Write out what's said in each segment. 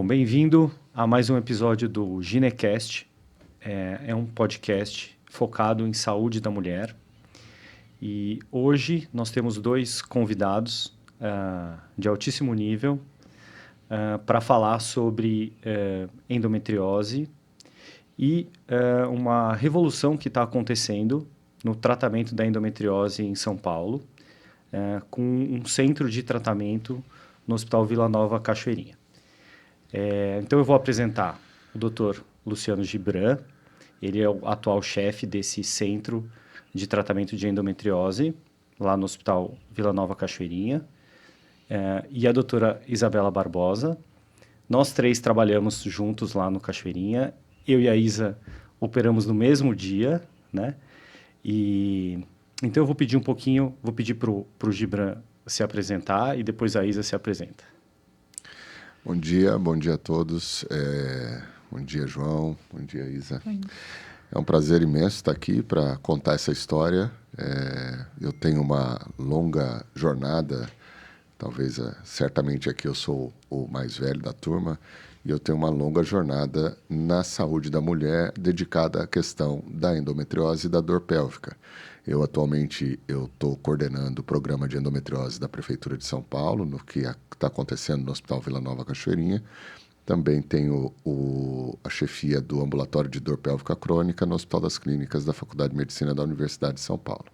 Bom, bem-vindo a mais um episódio do Ginecast. É um podcast focado em saúde da mulher. E hoje nós temos dois convidados de altíssimo nível para falar sobre endometriose e uma revolução que está acontecendo no tratamento da endometriose em São Paulo, com um centro de tratamento no Hospital Vila Nova Cachoeirinha. Então eu vou apresentar o Dr. Luciano Gibran. Ele é o atual chefe desse centro de tratamento de endometriose lá no Hospital Vila Nova Cachoeirinha. E a doutora Isabela Barbosa. Nós três trabalhamos juntos lá no Cachoeirinha. Eu e a Isa operamos no mesmo dia, né? Então eu vou pedir para o Gibran se apresentar e depois a Isa se apresenta. Bom dia a todos. Bom dia, João. Bom dia, Isa. Oi. É um prazer imenso estar aqui para contar essa história. Eu tenho uma longa jornada, talvez certamente aqui eu sou o mais velho da turma, e eu tenho uma longa jornada na saúde da mulher dedicada à questão da endometriose e da dor pélvica. Atualmente estou coordenando o programa de endometriose da Prefeitura de São Paulo, no que está acontecendo no Hospital Vila Nova Cachoeirinha. Também tenho a chefia do ambulatório de dor pélvica crônica no Hospital das Clínicas da Faculdade de Medicina da Universidade de São Paulo.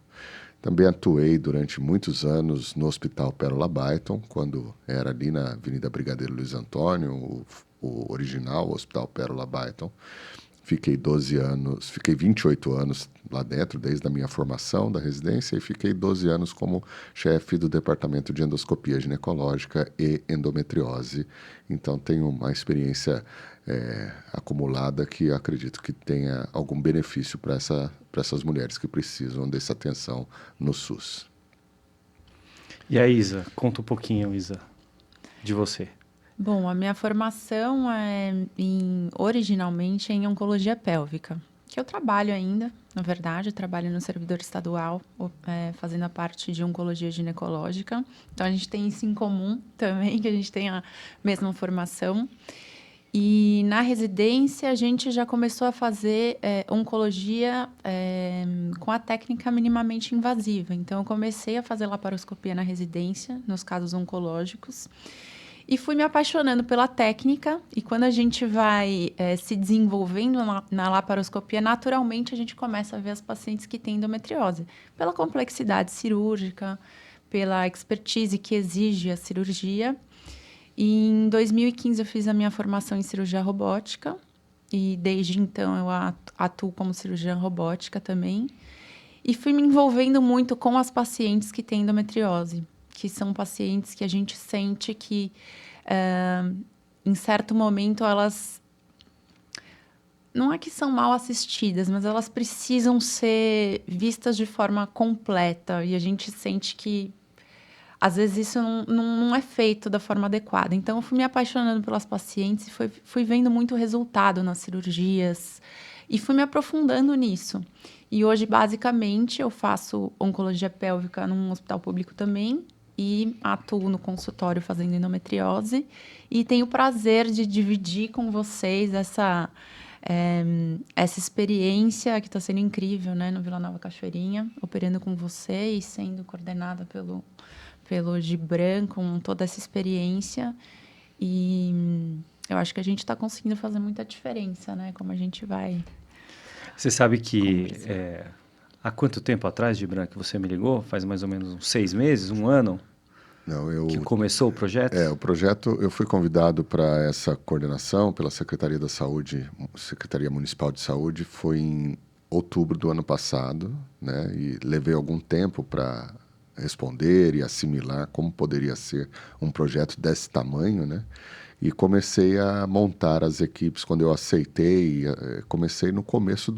Também atuei durante muitos anos no Hospital Pérola Byton, quando era ali na Avenida Brigadeiro Luiz Antônio, o original Hospital Pérola Byton. Fiquei 28 anos lá dentro, desde a minha formação da residência, e fiquei 12 anos como chefe do Departamento de Endoscopia Ginecológica e Endometriose. Então, tenho uma experiência acumulada que acredito que tenha algum benefício para essas mulheres que precisam dessa atenção no SUS. E a Isa? Conta um pouquinho, Isa, de você. Bom, a minha formação é originalmente em oncologia pélvica, que eu trabalho ainda, na verdade, trabalho no servidor estadual, fazendo a parte de oncologia ginecológica. Então, a gente tem isso em comum também, que a gente tem a mesma formação. E na residência, a gente já começou a fazer oncologia com a técnica minimamente invasiva. Então, eu comecei a fazer laparoscopia na residência, nos casos oncológicos. E fui me apaixonando pela técnica, e quando a gente vai se desenvolvendo na laparoscopia, naturalmente a gente começa a ver as pacientes que têm endometriose, pela complexidade cirúrgica, pela expertise que exige a cirurgia. E em 2015 eu fiz a minha formação em cirurgia robótica, e desde então eu atuo como cirurgiã robótica também. E fui me envolvendo muito com as pacientes que têm endometriose, que são pacientes que a gente sente que, em certo momento, elas... Não é que são mal assistidas, mas elas precisam ser vistas de forma completa. E a gente sente que, às vezes, isso não é feito da forma adequada. Então, eu fui me apaixonando pelas pacientes e fui vendo muito resultado nas cirurgias. E fui me aprofundando nisso. E hoje, basicamente, eu faço oncologia pélvica num hospital público também, e atuo no consultório fazendo endometriose, e tenho o prazer de dividir com vocês essa experiência que está sendo incrível, né, no Vila Nova Cachoeirinha, operando com vocês, sendo coordenada pelo Gibran, com toda essa experiência. E eu acho que a gente está conseguindo fazer muita diferença, né, como a gente vai... Você sabe que há quanto tempo atrás, Gibran, que você me ligou? Faz mais ou menos uns 6 meses, um ano? Não, que começou o projeto? O projeto, eu fui convidado para essa coordenação pela Secretaria da Saúde, Secretaria Municipal de Saúde, foi em outubro do ano passado, né? E levei algum tempo para responder e assimilar como poderia ser um projeto desse tamanho, né? E comecei a montar as equipes quando eu aceitei, comecei no começo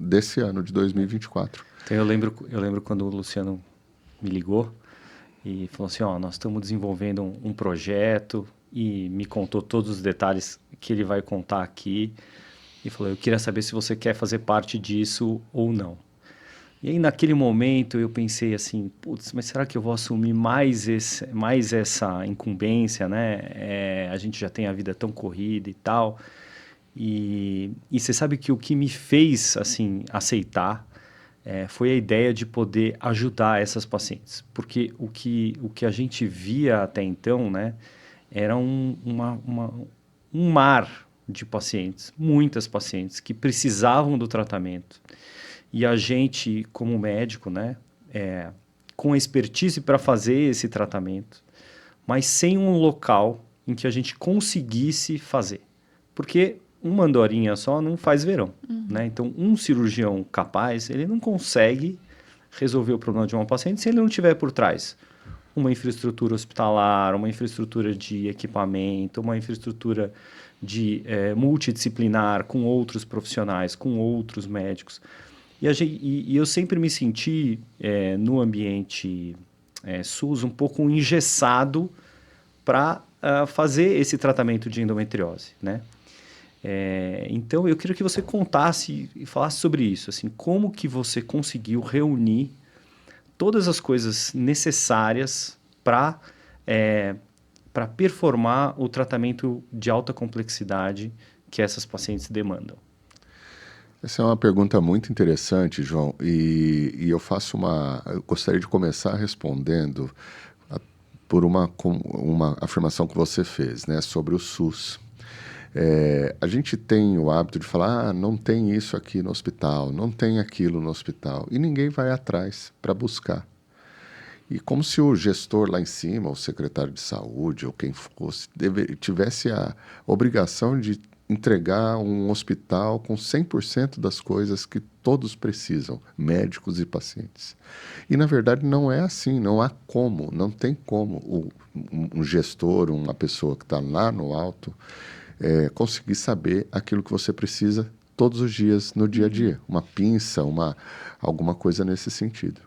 desse ano de 2024. Então eu lembro quando o Luciano me ligou e falou assim, nós estamos desenvolvendo um projeto, e me contou todos os detalhes que ele vai contar aqui, e falou, eu queria saber se você quer fazer parte disso ou não. E aí, naquele momento, eu pensei assim, putz, mas será que eu vou assumir mais essa incumbência, né? A gente já tem a vida tão corrida e tal. E você sabe que o que me fez, assim, aceitar foi a ideia de poder ajudar essas pacientes. Porque o que a gente via até então, né? Era um mar de pacientes, muitas pacientes que precisavam do tratamento. E a gente, como médico, né, com expertise para fazer esse tratamento, mas sem um local em que a gente conseguisse fazer. Porque uma andorinha só não faz verão, né? Então, um cirurgião capaz, ele não consegue resolver o problema de uma paciente se ele não tiver por trás uma infraestrutura hospitalar, uma infraestrutura de equipamento, uma infraestrutura de multidisciplinar com outros profissionais, com outros médicos. E eu sempre me senti no ambiente SUS um pouco engessado para fazer esse tratamento de endometriose, né? Então, eu queria que você contasse e falasse sobre isso, assim, como que você conseguiu reunir todas as coisas necessárias para performar o tratamento de alta complexidade que essas pacientes demandam. Essa é uma pergunta muito interessante, João, e eu gostaria de começar respondendo por uma afirmação que você fez, né, sobre o SUS. A gente tem o hábito de falar, não tem isso aqui no hospital, não tem aquilo no hospital, e ninguém vai atrás para buscar. E como se o gestor lá em cima, o secretário de saúde, ou quem fosse, tivesse a obrigação de entregar um hospital com 100% das coisas que todos precisam, médicos e pacientes. E, na verdade, não é assim, não há como, não tem como um gestor, uma pessoa que está lá no alto, conseguir saber aquilo que você precisa todos os dias, no dia a dia. Uma pinça, alguma coisa nesse sentido.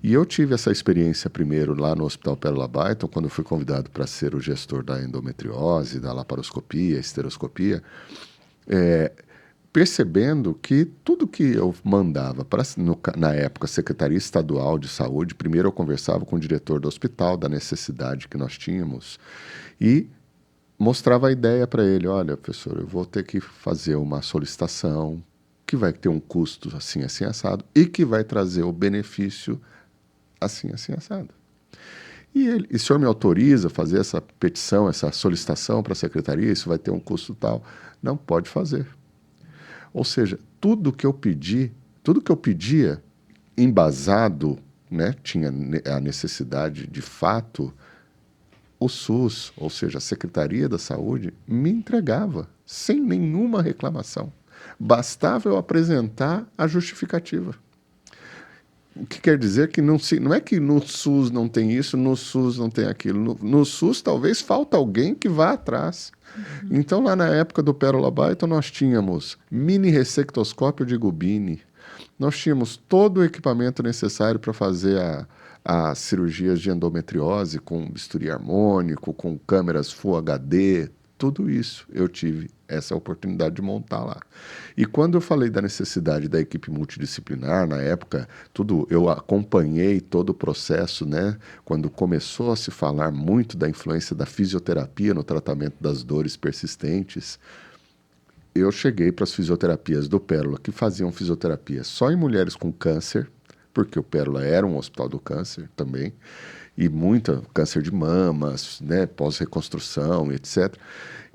E eu tive essa experiência primeiro lá no Hospital Pérola Baiton, quando eu fui convidado para ser o gestor da endometriose, da laparoscopia, esteroscopia, percebendo que tudo que eu mandava na época, Secretaria Estadual de Saúde, primeiro eu conversava com o diretor do hospital, da necessidade que nós tínhamos, e mostrava a ideia para ele, olha, professor, eu vou ter que fazer uma solicitação que vai ter um custo assim, assim, assado, e que vai trazer o benefício assim, assim, assado. E o senhor me autoriza a fazer essa petição, essa solicitação para a secretaria, isso vai ter um custo tal? Não, pode fazer. Ou seja, tudo que eu pedia embasado, né, tinha a necessidade de fato, o SUS, ou seja, a Secretaria da Saúde, me entregava sem nenhuma reclamação. Bastava eu apresentar a justificativa. O que quer dizer que não é que no SUS não tem isso, no SUS não tem aquilo. No SUS talvez falta alguém que vá atrás. Então, lá na época do Pérola Baiton, nós tínhamos mini ressectoscópio de Gubini, nós tínhamos todo o equipamento necessário para fazer as cirurgias de endometriose, com bisturi harmônico, com câmeras Full HD, tudo isso eu tive essa oportunidade de montar lá. E quando eu falei da necessidade da equipe multidisciplinar, na época, eu acompanhei todo o processo, né? Quando começou a se falar muito da influência da fisioterapia no tratamento das dores persistentes, eu cheguei para as fisioterapias do Pérola, que faziam fisioterapia só em mulheres com câncer, porque o Pérola era um hospital do câncer também, e muita câncer de mamas, né, pós-reconstrução, etc.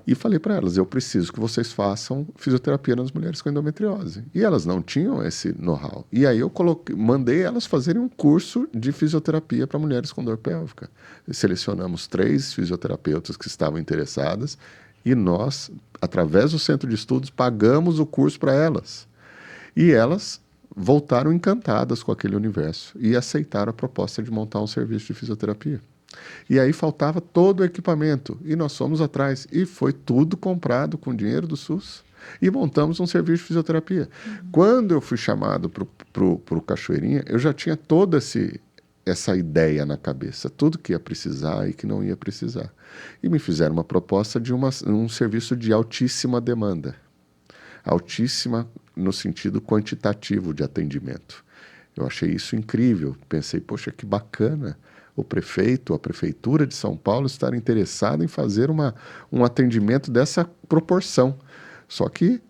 E falei para elas, eu preciso que vocês façam fisioterapia nas mulheres com endometriose. E elas não tinham esse know-how. E aí eu mandei elas fazerem um curso de fisioterapia para mulheres com dor pélvica. Selecionamos 3 fisioterapeutas que estavam interessadas e nós, através do Centro de Estudos, pagamos o curso para elas. E elas voltaram encantadas com aquele universo e aceitaram a proposta de montar um serviço de fisioterapia. E aí faltava todo o equipamento, e nós fomos atrás, e foi tudo comprado com dinheiro do SUS, e montamos um serviço de fisioterapia. Quando eu fui chamado para o Cachoeirinha, eu já tinha toda essa ideia na cabeça, tudo que ia precisar e que não ia precisar. E me fizeram uma proposta de um serviço de altíssima demanda. Altíssima no sentido quantitativo de atendimento. Eu achei isso incrível. Pensei, poxa, que bacana o prefeito, a prefeitura de São Paulo estar interessada em fazer um atendimento dessa proporção. Só que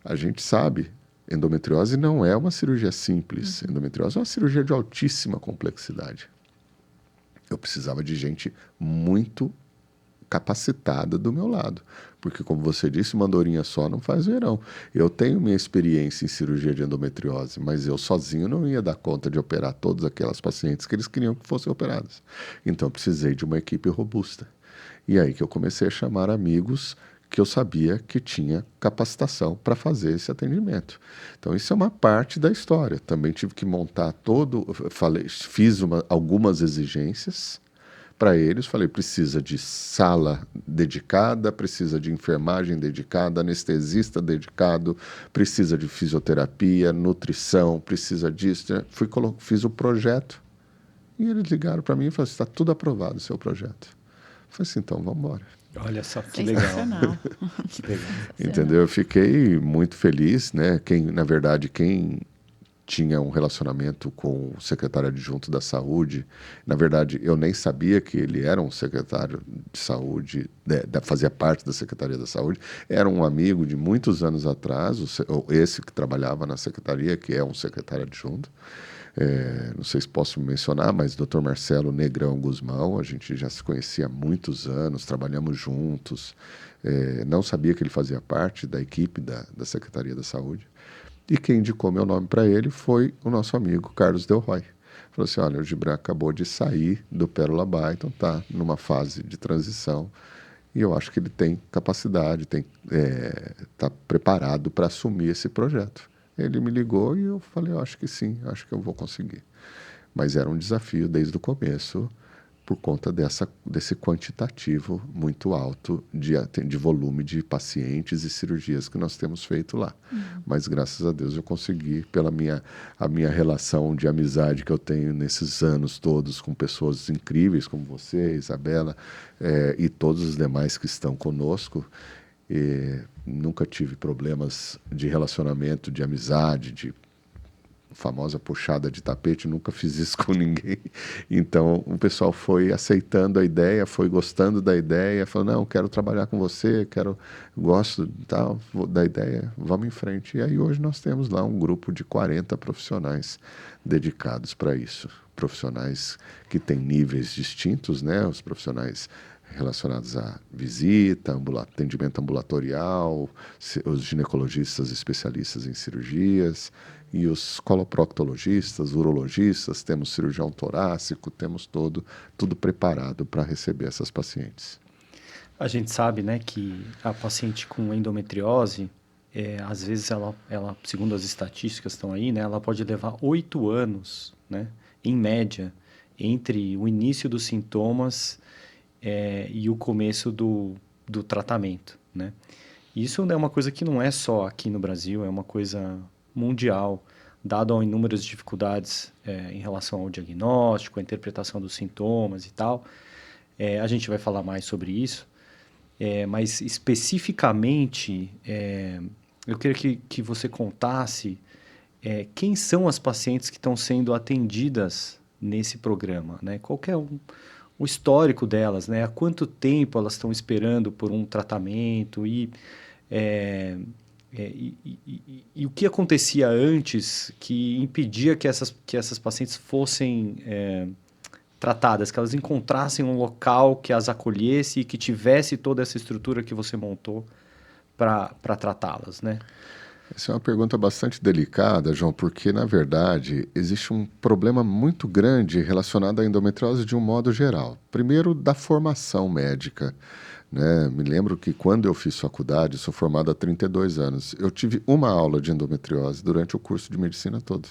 a gente sabe, endometriose não é uma cirurgia simples. Endometriose é uma cirurgia de altíssima complexidade. Eu precisava de gente muito capacitada do meu lado. Porque, como você disse, uma andorinha só não faz verão. Eu tenho minha experiência em cirurgia de endometriose, mas eu sozinho não ia dar conta de operar todas aquelas pacientes que eles queriam que fossem operadas. Então, eu precisei de uma equipe robusta. E aí que eu comecei a chamar amigos que eu sabia que tinha capacitação para fazer esse atendimento. Então, isso é uma parte da história. Também tive que montar fiz algumas exigências para eles. Falei, precisa de sala dedicada, precisa de enfermagem dedicada, anestesista dedicado, precisa de fisioterapia, nutrição, precisa disso. Fiz o projeto e eles ligaram para mim e falaram, está tudo aprovado o seu projeto. Eu falei assim, então vamos embora. Olha só que legal. Que legal. Entendeu? Eu fiquei muito feliz, né? Na verdade, quem tinha um relacionamento com o secretário adjunto da saúde. Na verdade, eu nem sabia que ele era um secretário de saúde, fazia parte da Secretaria da Saúde. Era um amigo de muitos anos atrás, esse que trabalhava na secretaria, que é um secretário adjunto. Não sei se posso mencionar, mas Dr. Marcelo Negrão Guzmão, a gente já se conhecia há muitos anos, trabalhamos juntos. Não sabia que ele fazia parte da equipe da Secretaria da Saúde. E quem indicou meu nome para ele foi o nosso amigo Carlos Del Roy. Falou assim, olha, o Gibran acabou de sair do Pérola Byton, está numa fase de transição e eu acho que ele tem capacidade, está preparado para assumir esse projeto. Ele me ligou e eu falei, eu acho que sim, acho que eu vou conseguir. Mas era um desafio desde o começo, por conta desse quantitativo muito alto de volume de pacientes e cirurgias que nós temos feito lá. Mas, graças a Deus, eu consegui, pela a minha relação de amizade que eu tenho nesses anos todos com pessoas incríveis como você, Isabela, e todos os demais que estão conosco. Nunca tive problemas de relacionamento, de amizade, de famosa puxada de tapete, nunca fiz isso com ninguém. Então, o pessoal foi aceitando a ideia, foi gostando da ideia, falou, não, quero trabalhar com você, gosto da ideia, vamos em frente. E aí hoje nós temos lá um grupo de 40 profissionais dedicados para isso. Profissionais que têm níveis distintos, né? Os profissionais relacionados à visita, atendimento ambulatorial, os ginecologistas especialistas em cirurgias, e os coloproctologistas, urologistas, temos cirurgião torácico, temos tudo preparado para receber essas pacientes. A gente sabe, né, que a paciente com endometriose, às vezes ela, segundo as estatísticas que estão aí, né, ela pode levar 8 anos, né, em média, entre o início dos sintomas e o começo do tratamento, né? Isso é uma coisa que não é só aqui no Brasil, é uma coisa mundial, dado a inúmeras dificuldades em relação ao diagnóstico, à interpretação dos sintomas e tal. A gente vai falar mais sobre isso, mas especificamente eu queria que você contasse quem são as pacientes que estão sendo atendidas nesse programa, né? Qual que é o histórico delas, né? Há quanto tempo elas estão esperando por um tratamento e o que acontecia antes que impedia que essas pacientes fossem tratadas, que elas encontrassem um local que as acolhesse e que tivesse toda essa estrutura que você montou para tratá-las, né? Essa é uma pergunta bastante delicada, João, porque, na verdade, existe um problema muito grande relacionado à endometriose de um modo geral. Primeiro, da formação médica. Né? Me lembro que quando eu fiz faculdade, sou formado há 32 anos, eu tive uma aula de endometriose durante o curso de medicina todo.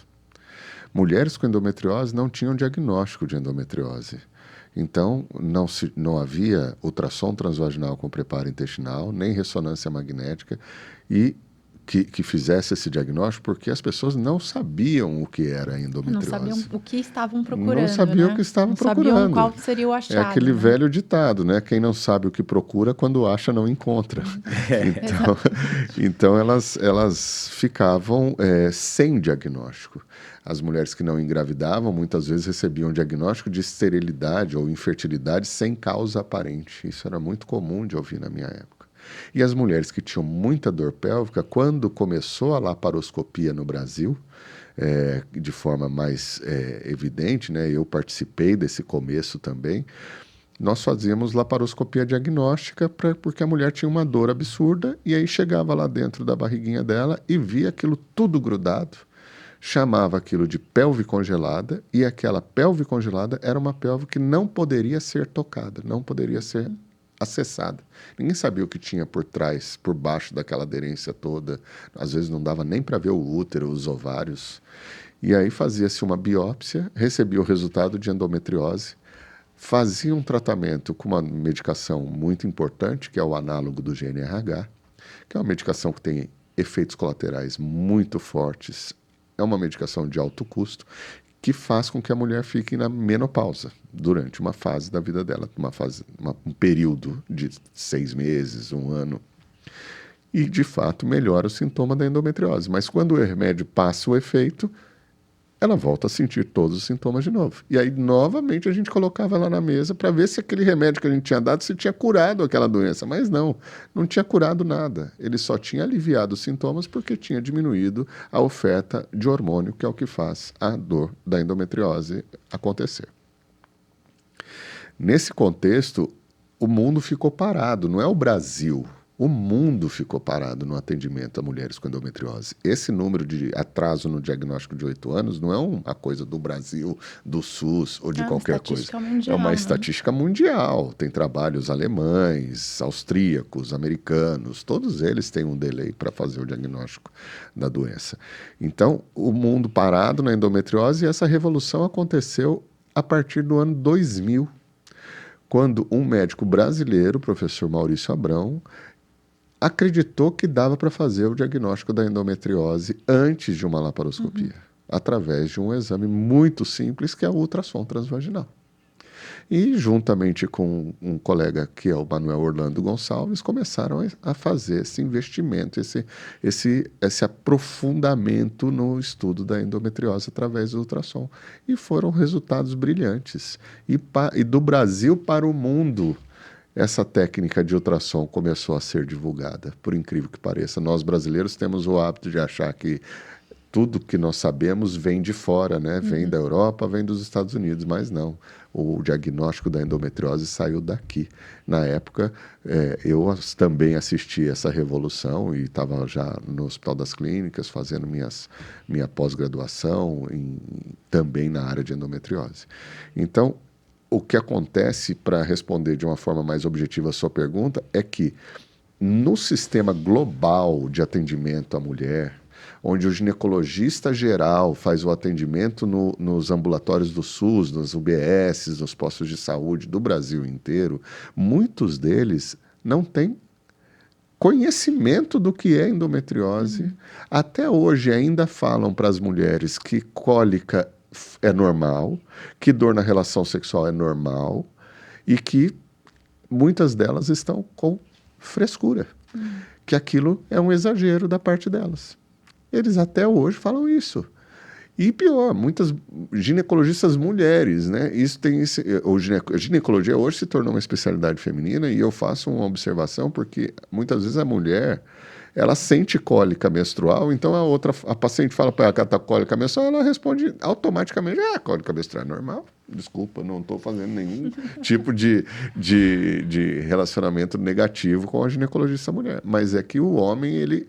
Mulheres com endometriose não tinham diagnóstico de endometriose. Então, não havia ultrassom transvaginal com preparo intestinal, nem ressonância magnética. E que fizesse esse diagnóstico, porque as pessoas não sabiam o que era a endometriose. Não sabiam o que estavam procurando, Não sabiam, né? o que estavam não procurando. Sabiam qual seria o achado. É aquele né? velho ditado, né? Quem não sabe o que procura, quando acha, não encontra. Então elas ficavam sem diagnóstico. As mulheres que não engravidavam, muitas vezes recebiam diagnóstico de esterilidade ou infertilidade sem causa aparente. Isso era muito comum de ouvir na minha época. E as mulheres que tinham muita dor pélvica, quando começou a laparoscopia no Brasil, de forma mais evidente, né? Eu participei desse começo também. Nós fazíamos laparoscopia diagnóstica porque a mulher tinha uma dor absurda e aí chegava lá dentro da barriguinha dela e via aquilo tudo grudado, chamava aquilo de pelve congelada e aquela pelve congelada era uma pelve que não poderia ser tocada, não poderia ser acessada. Ninguém sabia o que tinha por trás, por baixo daquela aderência toda. Às vezes não dava nem para ver o útero, os ovários. E aí fazia-se uma biópsia, recebia o resultado de endometriose, fazia um tratamento com uma medicação muito importante, que é o análogo do GNRH, que é uma medicação que tem efeitos colaterais muito fortes. É uma medicação de alto custo que faz com que a mulher fique na menopausa durante uma fase da vida dela, um período de 6 meses, 1 ano. E, de fato, melhora o sintoma da endometriose. Mas quando o remédio passa o efeito, ela volta a sentir todos os sintomas de novo. E aí, novamente, a gente colocava ela na mesa para ver se aquele remédio que a gente tinha dado se tinha curado aquela doença. Mas não tinha curado nada. Ele só tinha aliviado os sintomas porque tinha diminuído a oferta de hormônio, que é o que faz a dor da endometriose acontecer. Nesse contexto, o mundo ficou parado, não é o Brasil. O mundo ficou parado no atendimento a mulheres com endometriose. Esse número de atraso no diagnóstico de 8 anos não é uma coisa do Brasil, do SUS ou de qualquer coisa. Mundial, é uma né? estatística mundial. Tem trabalhos alemães, austríacos, americanos. Todos eles têm um delay para fazer o diagnóstico da doença. Então, o mundo parado na endometriose, e essa revolução aconteceu a partir do ano 2000, quando um médico brasileiro, o professor Maurício Abrão, acreditou que dava para fazer o diagnóstico da endometriose antes de uma laparoscopia, através de um exame muito simples, que é o ultrassom transvaginal. E, juntamente com um colega, que é o Manuel Orlando Gonçalves, começaram a fazer esse investimento, esse aprofundamento no estudo da endometriose através do ultrassom. E foram resultados brilhantes. E do Brasil para o mundo, essa técnica de ultrassom começou a ser divulgada, por incrível que pareça. Nós brasileiros temos o hábito de achar que tudo que nós sabemos vem de fora, né? Vem da Europa, vem dos Estados Unidos, mas não. O diagnóstico da endometriose saiu daqui. Na época, eu também assisti essa revolução e estava já no Hospital das Clínicas fazendo minha pós-graduação também na área de endometriose. Então, o que acontece, para responder de uma forma mais objetiva a sua pergunta, é que no sistema global de atendimento à mulher, onde o ginecologista geral faz o atendimento nos ambulatórios do SUS, nos UBSs, nos postos de saúde do Brasil inteiro, muitos deles não têm conhecimento do que é endometriose. Até hoje ainda falam para as mulheres que cólica é normal, que dor na relação sexual é normal e que muitas delas estão com frescura, que aquilo é um exagero da parte delas. Eles até hoje falam isso. E pior, muitas ginecologistas mulheres, né? A ginecologia hoje se tornou uma especialidade feminina e eu faço uma observação porque muitas vezes a mulher, ela sente cólica menstrual, então a paciente fala para ela que ela está com cólica menstrual, ela responde automaticamente, cólica menstrual é normal. Desculpa, não estou fazendo nenhum tipo de relacionamento negativo com a ginecologista mulher. Mas é que o homem, ele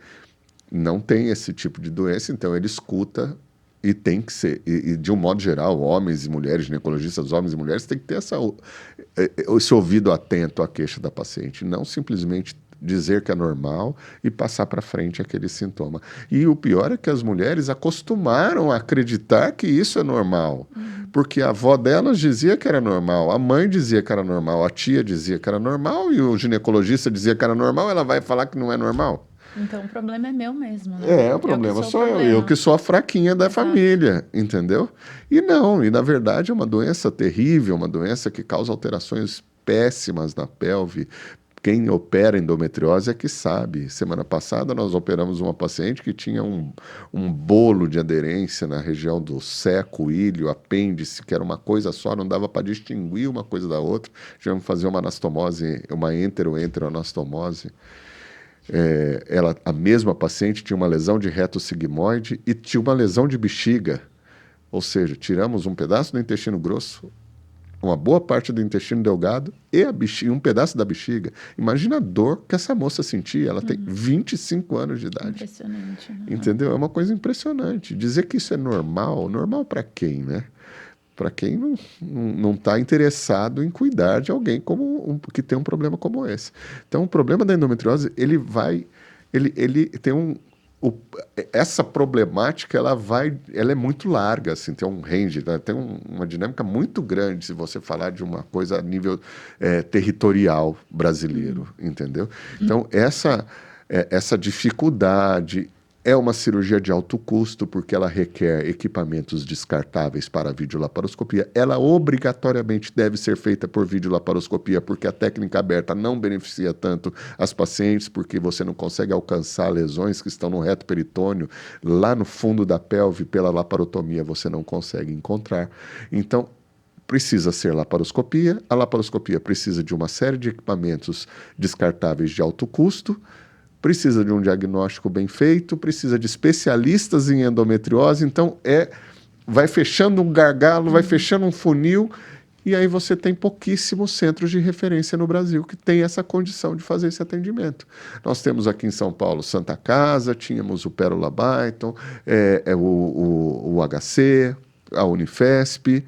não tem esse tipo de doença, então ele escuta e tem que ser, e de um modo geral, homens e mulheres, ginecologistas, homens e mulheres, tem que ter esse ouvido atento à queixa da paciente, não simplesmente dizer que é normal e passar para frente aquele sintoma. E o pior é que as mulheres acostumaram a acreditar que isso é normal, porque a avó delas dizia que era normal, a mãe dizia que era normal, a tia dizia que era normal e o ginecologista dizia que era normal, ela vai falar que não é normal. Então o problema é meu mesmo, né? O problema que sou eu. problema. Eu que sou a fraquinha da família, entendeu? E na verdade é uma doença terrível, uma doença que causa alterações péssimas na pelve. Quem opera endometriose é que sabe. Semana passada nós operamos uma paciente que tinha um bolo de aderência na região do seco, ilho, apêndice, que era uma coisa só, não dava para distinguir uma coisa da outra. Tivemos que fazer uma anastomose, uma enteroanastomose. A mesma paciente tinha uma lesão de reto sigmoide e tinha uma lesão de bexiga. Ou seja, tiramos um pedaço do intestino grosso, uma boa parte do intestino delgado e um pedaço da bexiga. Imagina a dor que essa moça sentia. Ela tem 25 anos de idade. Impressionante. Entendeu? É uma coisa impressionante. Dizer que isso é normal para quem, né? Para quem não está interessado em cuidar de alguém que tem um problema como esse. Então, o problema da endometriose, ele tem essa problemática, ela é muito larga, assim, tem um range, né? Tem uma dinâmica muito grande se você falar de uma coisa a nível territorial brasileiro, entendeu? Então, essa dificuldade é uma cirurgia de alto custo, porque ela requer equipamentos descartáveis para a videolaparoscopia. Ela obrigatoriamente deve ser feita por videolaparoscopia, porque a técnica aberta não beneficia tanto as pacientes, porque você não consegue alcançar lesões que estão no reto peritônio, lá no fundo da pelve, pela laparotomia você não consegue encontrar. Então, precisa ser laparoscopia. A laparoscopia precisa de uma série de equipamentos descartáveis de alto custo, precisa de um diagnóstico bem feito, precisa de especialistas em endometriose, então vai fechando um gargalo, vai fechando um funil, e aí você tem pouquíssimos centros de referência no Brasil que tem essa condição de fazer esse atendimento. Nós temos aqui em São Paulo Santa Casa, tínhamos o Pérola Byton, o HC, a Unifesp.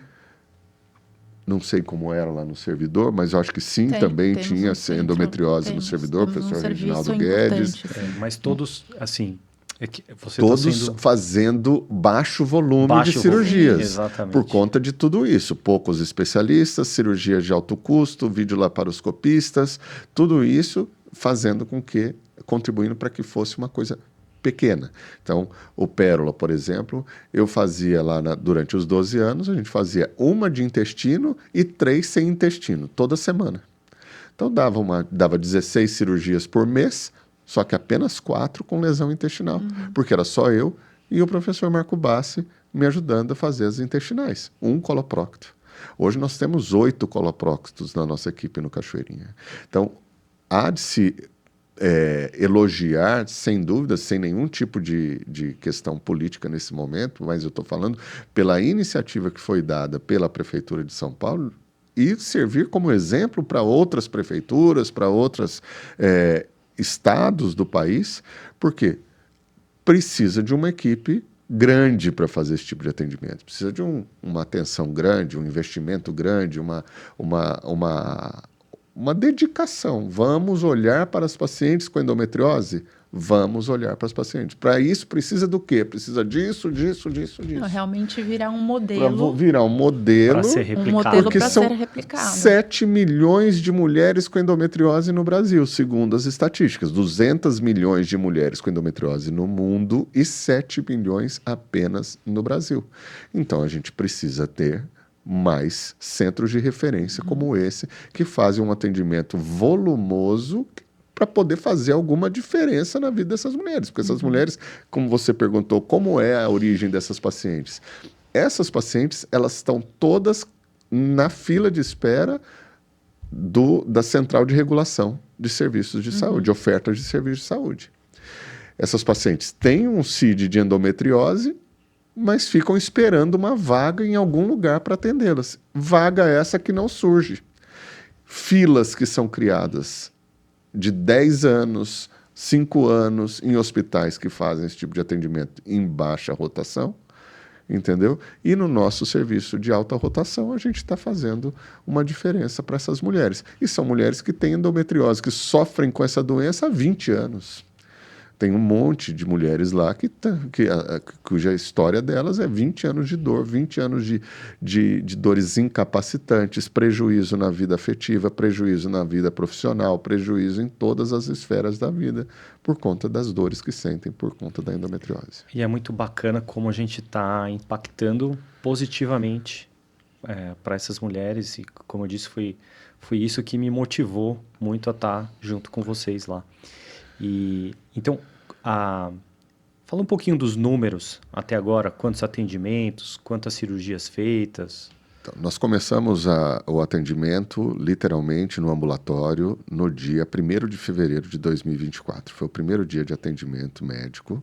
Não sei como era lá no servidor, mas eu acho que sim, também tinha endometriose no servidor, professor Reginaldo Guedes. Mas todos, assim, todos fazendo baixo volume de cirurgias. Exatamente. Por conta de tudo isso. Poucos especialistas, cirurgias de alto custo, videolaparoscopistas, tudo isso contribuindo para que fosse uma coisa pequena. Então, o Pérola, por exemplo, eu fazia lá durante os 12 anos, a gente fazia uma de intestino e 3 sem intestino, toda semana. Então, dava 16 cirurgias por mês, só que apenas 4 com lesão intestinal, porque era só eu e o professor Marco Bassi me ajudando a fazer as intestinais, um coloprócto. Hoje nós temos 8 colopróctos na nossa equipe no Cachoeirinha. Então, há de se elogiar, sem dúvida, sem nenhum tipo de questão política nesse momento, mas eu estou falando pela iniciativa que foi dada pela Prefeitura de São Paulo e servir como exemplo para outras prefeituras, para outros estados do país, porque precisa de uma equipe grande para fazer esse tipo de atendimento, precisa de uma atenção grande, um investimento grande, uma dedicação. Vamos olhar para as pacientes com endometriose? Vamos olhar para as pacientes. Para isso, precisa do quê? Precisa disso. Realmente virar um modelo. Para virar um modelo. Para ser replicado. Um modelo para ser replicado. 7 milhões de mulheres com endometriose no Brasil, segundo as estatísticas. 200 milhões de mulheres com endometriose no mundo e 7 milhões apenas no Brasil. Então, a gente precisa ter mais centros de referência como esse, que fazem um atendimento volumoso para poder fazer alguma diferença na vida dessas mulheres. Porque essas mulheres, como você perguntou, como é a origem dessas pacientes? Essas pacientes, elas estão todas na fila de espera da Central de Regulação de Serviços de Saúde, ofertas de serviços de saúde. Essas pacientes têm um CID de endometriose, mas ficam esperando uma vaga em algum lugar para atendê-las. Vaga essa que não surge. Filas que são criadas de 10 anos, 5 anos, em hospitais que fazem esse tipo de atendimento em baixa rotação, entendeu? E no nosso serviço de alta rotação, a gente está fazendo uma diferença para essas mulheres. E são mulheres que têm endometriose, que sofrem com essa doença há 20 anos. tem um monte de mulheres lá cuja história delas é 20 anos de dor, 20 anos de dores incapacitantes, prejuízo na vida afetiva, prejuízo na vida profissional, prejuízo em todas as esferas da vida, por conta das dores que sentem por conta da endometriose. E é muito bacana como a gente está impactando positivamente para essas mulheres. E, como eu disse, foi isso que me motivou muito a estar junto com vocês lá. E então, fala um pouquinho dos números até agora, quantos atendimentos, quantas cirurgias feitas. Então, nós começamos o atendimento literalmente no ambulatório no dia 1º de fevereiro de 2024. Foi o primeiro dia de atendimento médico.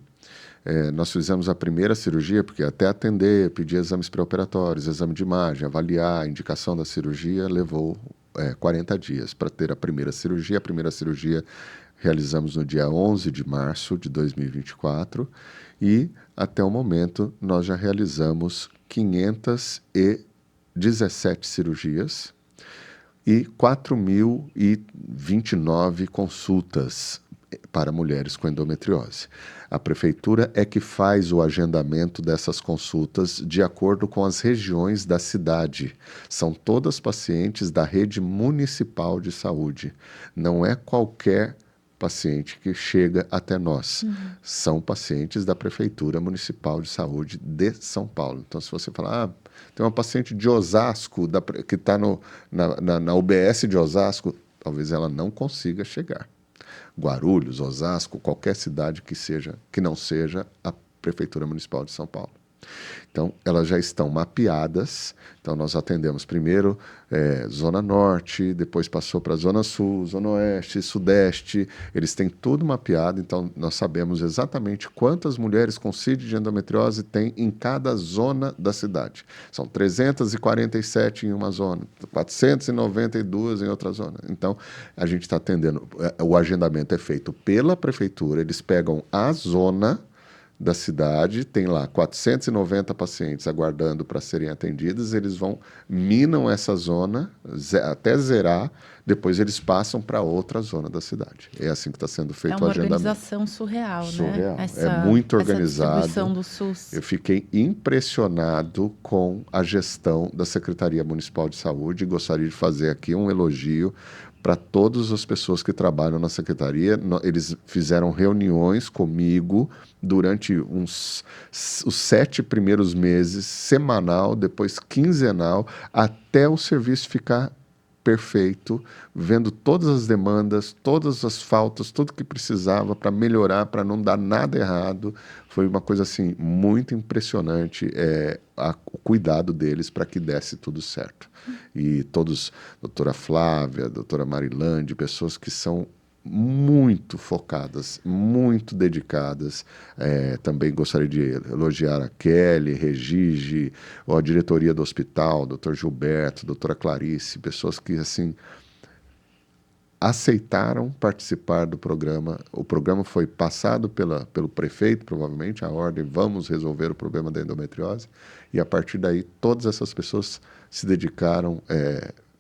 Nós fizemos a primeira cirurgia, porque até atender, pedir exames pré-operatórios, exame de imagem, avaliar a indicação da cirurgia, levou 40 dias para ter a primeira cirurgia. A primeira cirurgia realizamos no dia 11 de março de 2024 e, até o momento, nós já realizamos 517 cirurgias e 4.029 consultas para mulheres com endometriose. A prefeitura é que faz o agendamento dessas consultas de acordo com as regiões da cidade. São todas pacientes da rede municipal de saúde. Não é qualquer paciente que chega até nós. São pacientes da Prefeitura Municipal de Saúde de São Paulo. Então, se você falar, tem uma paciente de Osasco, que está na UBS de Osasco, talvez ela não consiga chegar. Guarulhos, Osasco, qualquer cidade que não seja a Prefeitura Municipal de São Paulo. Então, elas já estão mapeadas. Então, nós atendemos primeiro Zona Norte, depois passou para Zona Sul, Zona Oeste, Sudeste. Eles têm tudo mapeado, então nós sabemos exatamente quantas mulheres com CID de endometriose tem em cada zona da cidade. São 347 em uma zona, 492 em outra zona. Então, a gente está atendendo. O agendamento é feito pela prefeitura, eles pegam a zona da cidade, tem lá 490 pacientes aguardando para serem atendidos, eles minam essa zona até zerar, depois eles passam para outra zona da cidade. É assim que está sendo feito o agendamento. É uma organização surreal, né? Essa, é muito organizado. Essa distribuição do SUS. Eu fiquei impressionado com a gestão da Secretaria Municipal de Saúde e gostaria de fazer aqui um elogio para todas as pessoas que trabalham na secretaria. Eles fizeram reuniões comigo durante os 7 primeiros meses, semanal, depois quinzenal, até o serviço ficar perfeito, vendo todas as demandas, todas as faltas, tudo que precisava para melhorar, para não dar nada errado. Foi uma coisa assim muito impressionante, o cuidado deles para que desse tudo certo. E todos, doutora Flávia, doutora Marilande, pessoas que são muito focadas, muito dedicadas. Também gostaria de elogiar a Kelly, Regige, a diretoria do hospital, doutor Gilberto, doutora Clarice, pessoas que assim aceitaram participar do programa. O programa foi passado pelo prefeito, provavelmente, a ordem, vamos resolver o problema da endometriose, e a partir daí todas essas pessoas se dedicaram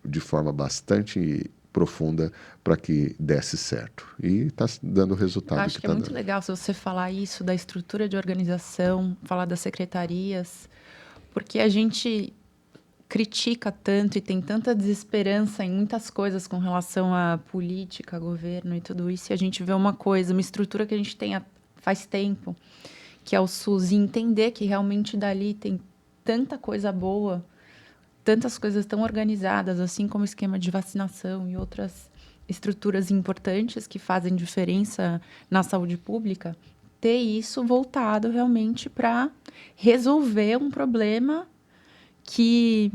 de forma bastante profunda para que desse certo. E está dando o resultado. Acho que é muito legal se você falar isso da estrutura de organização, falar das secretarias, porque a gente critica tanto e tem tanta desesperança em muitas coisas com relação à política, governo e tudo isso, e a gente vê uma estrutura que a gente tem faz tempo, que é o SUS, e entender que realmente dali tem tanta coisa boa, tantas coisas tão organizadas, assim como o esquema de vacinação e outras estruturas importantes que fazem diferença na saúde pública, ter isso voltado realmente para resolver um problema que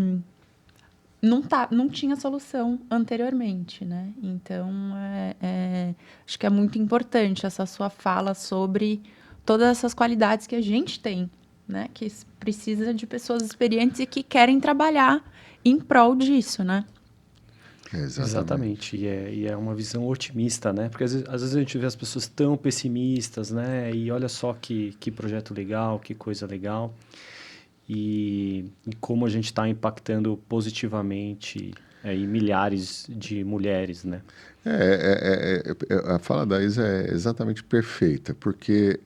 não tinha solução anteriormente, né? Então, acho que é muito importante essa sua fala sobre todas essas qualidades que a gente tem, né? Que precisa de pessoas experientes e que querem trabalhar em prol disso, né? Exatamente. E é uma visão otimista, né? Porque às vezes a gente vê as pessoas tão pessimistas, né? E olha só que projeto legal, que coisa legal. E como a gente está impactando positivamente milhares de mulheres, né? A fala da Isa é exatamente perfeita, porque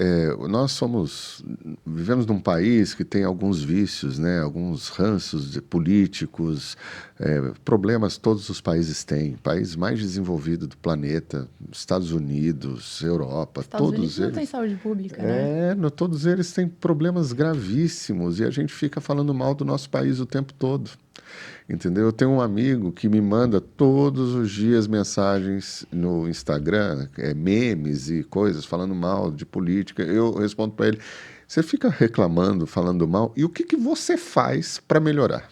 nós vivemos num país que tem alguns vícios, né? Alguns ranços políticos, problemas todos os países têm. País mais desenvolvido do planeta, Estados Unidos, Europa, Estados todos Unidos eles... não tem saúde pública, né? Todos eles têm problemas gravíssimos e a gente fica falando mal do nosso país o tempo todo. Entendeu? Eu tenho um amigo que me manda todos os dias mensagens no Instagram, memes e coisas, falando mal de política. Eu respondo para ele, você fica reclamando, falando mal, e o que você faz para melhorar?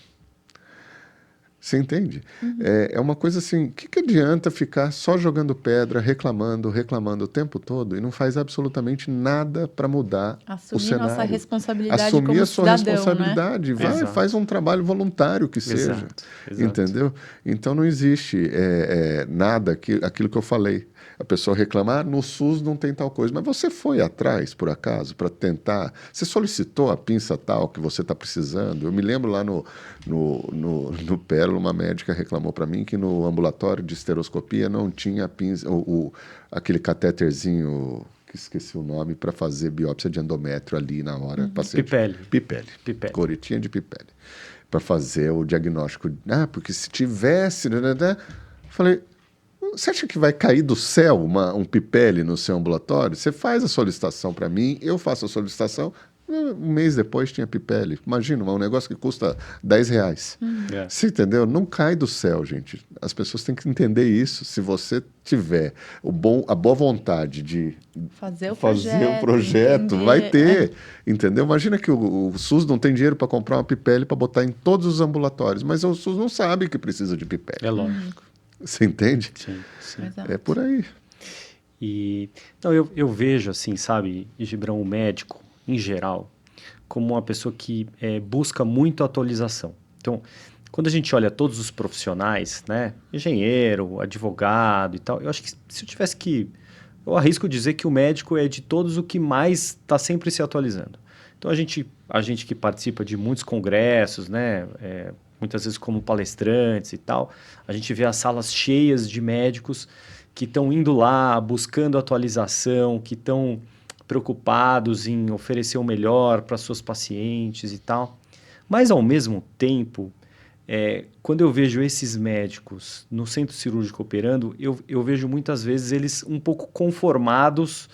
Você entende? Uhum. É uma coisa assim, o que adianta ficar só jogando pedra, reclamando o tempo todo e não faz absolutamente nada para mudar o cenário? Assumir nossa responsabilidade Assumir como a sua cidadão, responsabilidade, né? vai, faz um trabalho voluntário que seja, Exato. entendeu? Então não existe nada, aquilo que eu falei. A pessoa reclama, no SUS não tem tal coisa, mas você foi atrás, por acaso, para tentar? Você solicitou a pinça tal que você está precisando? Eu me lembro lá no Pérola, uma médica reclamou para mim que no ambulatório de esteroscopia não tinha pinça, aquele catéterzinho, que esqueci o nome, para fazer biópsia de endométrio ali na hora. Pipele. Coritinha de pipele. Para fazer o diagnóstico. Porque se tivesse... Falei... Você acha que vai cair do céu um pipele no seu ambulatório? Você faz a solicitação para mim, eu faço a solicitação, um mês depois tinha pipele. Imagina, um negócio que custa R$10. Você entendeu? Não cai do céu, gente. As pessoas têm que entender isso. Se você tiver a boa vontade de fazer o projeto, entender, vai ter. Entendeu? Imagina que o SUS não tem dinheiro para comprar uma pipele para botar em todos os ambulatórios, mas o SUS não sabe que precisa de pipele. É lógico. Você entende? Sim. Exato. É por aí. Então, eu vejo, assim, sabe, Gibrão, o médico, em geral, como uma pessoa que busca muito atualização. Então, quando a gente olha todos os profissionais, né, engenheiro, advogado e tal, eu acho que se eu tivesse que... Eu arrisco dizer que o médico é de todos o que mais está sempre se atualizando. Então, a gente que participa de muitos congressos, né, muitas vezes como palestrantes e tal, a gente vê as salas cheias de médicos que estão indo lá, buscando atualização, que estão preocupados em oferecer o melhor para seus pacientes e tal. Mas, ao mesmo tempo, quando eu vejo esses médicos no centro cirúrgico operando, eu vejo muitas vezes eles um pouco conformados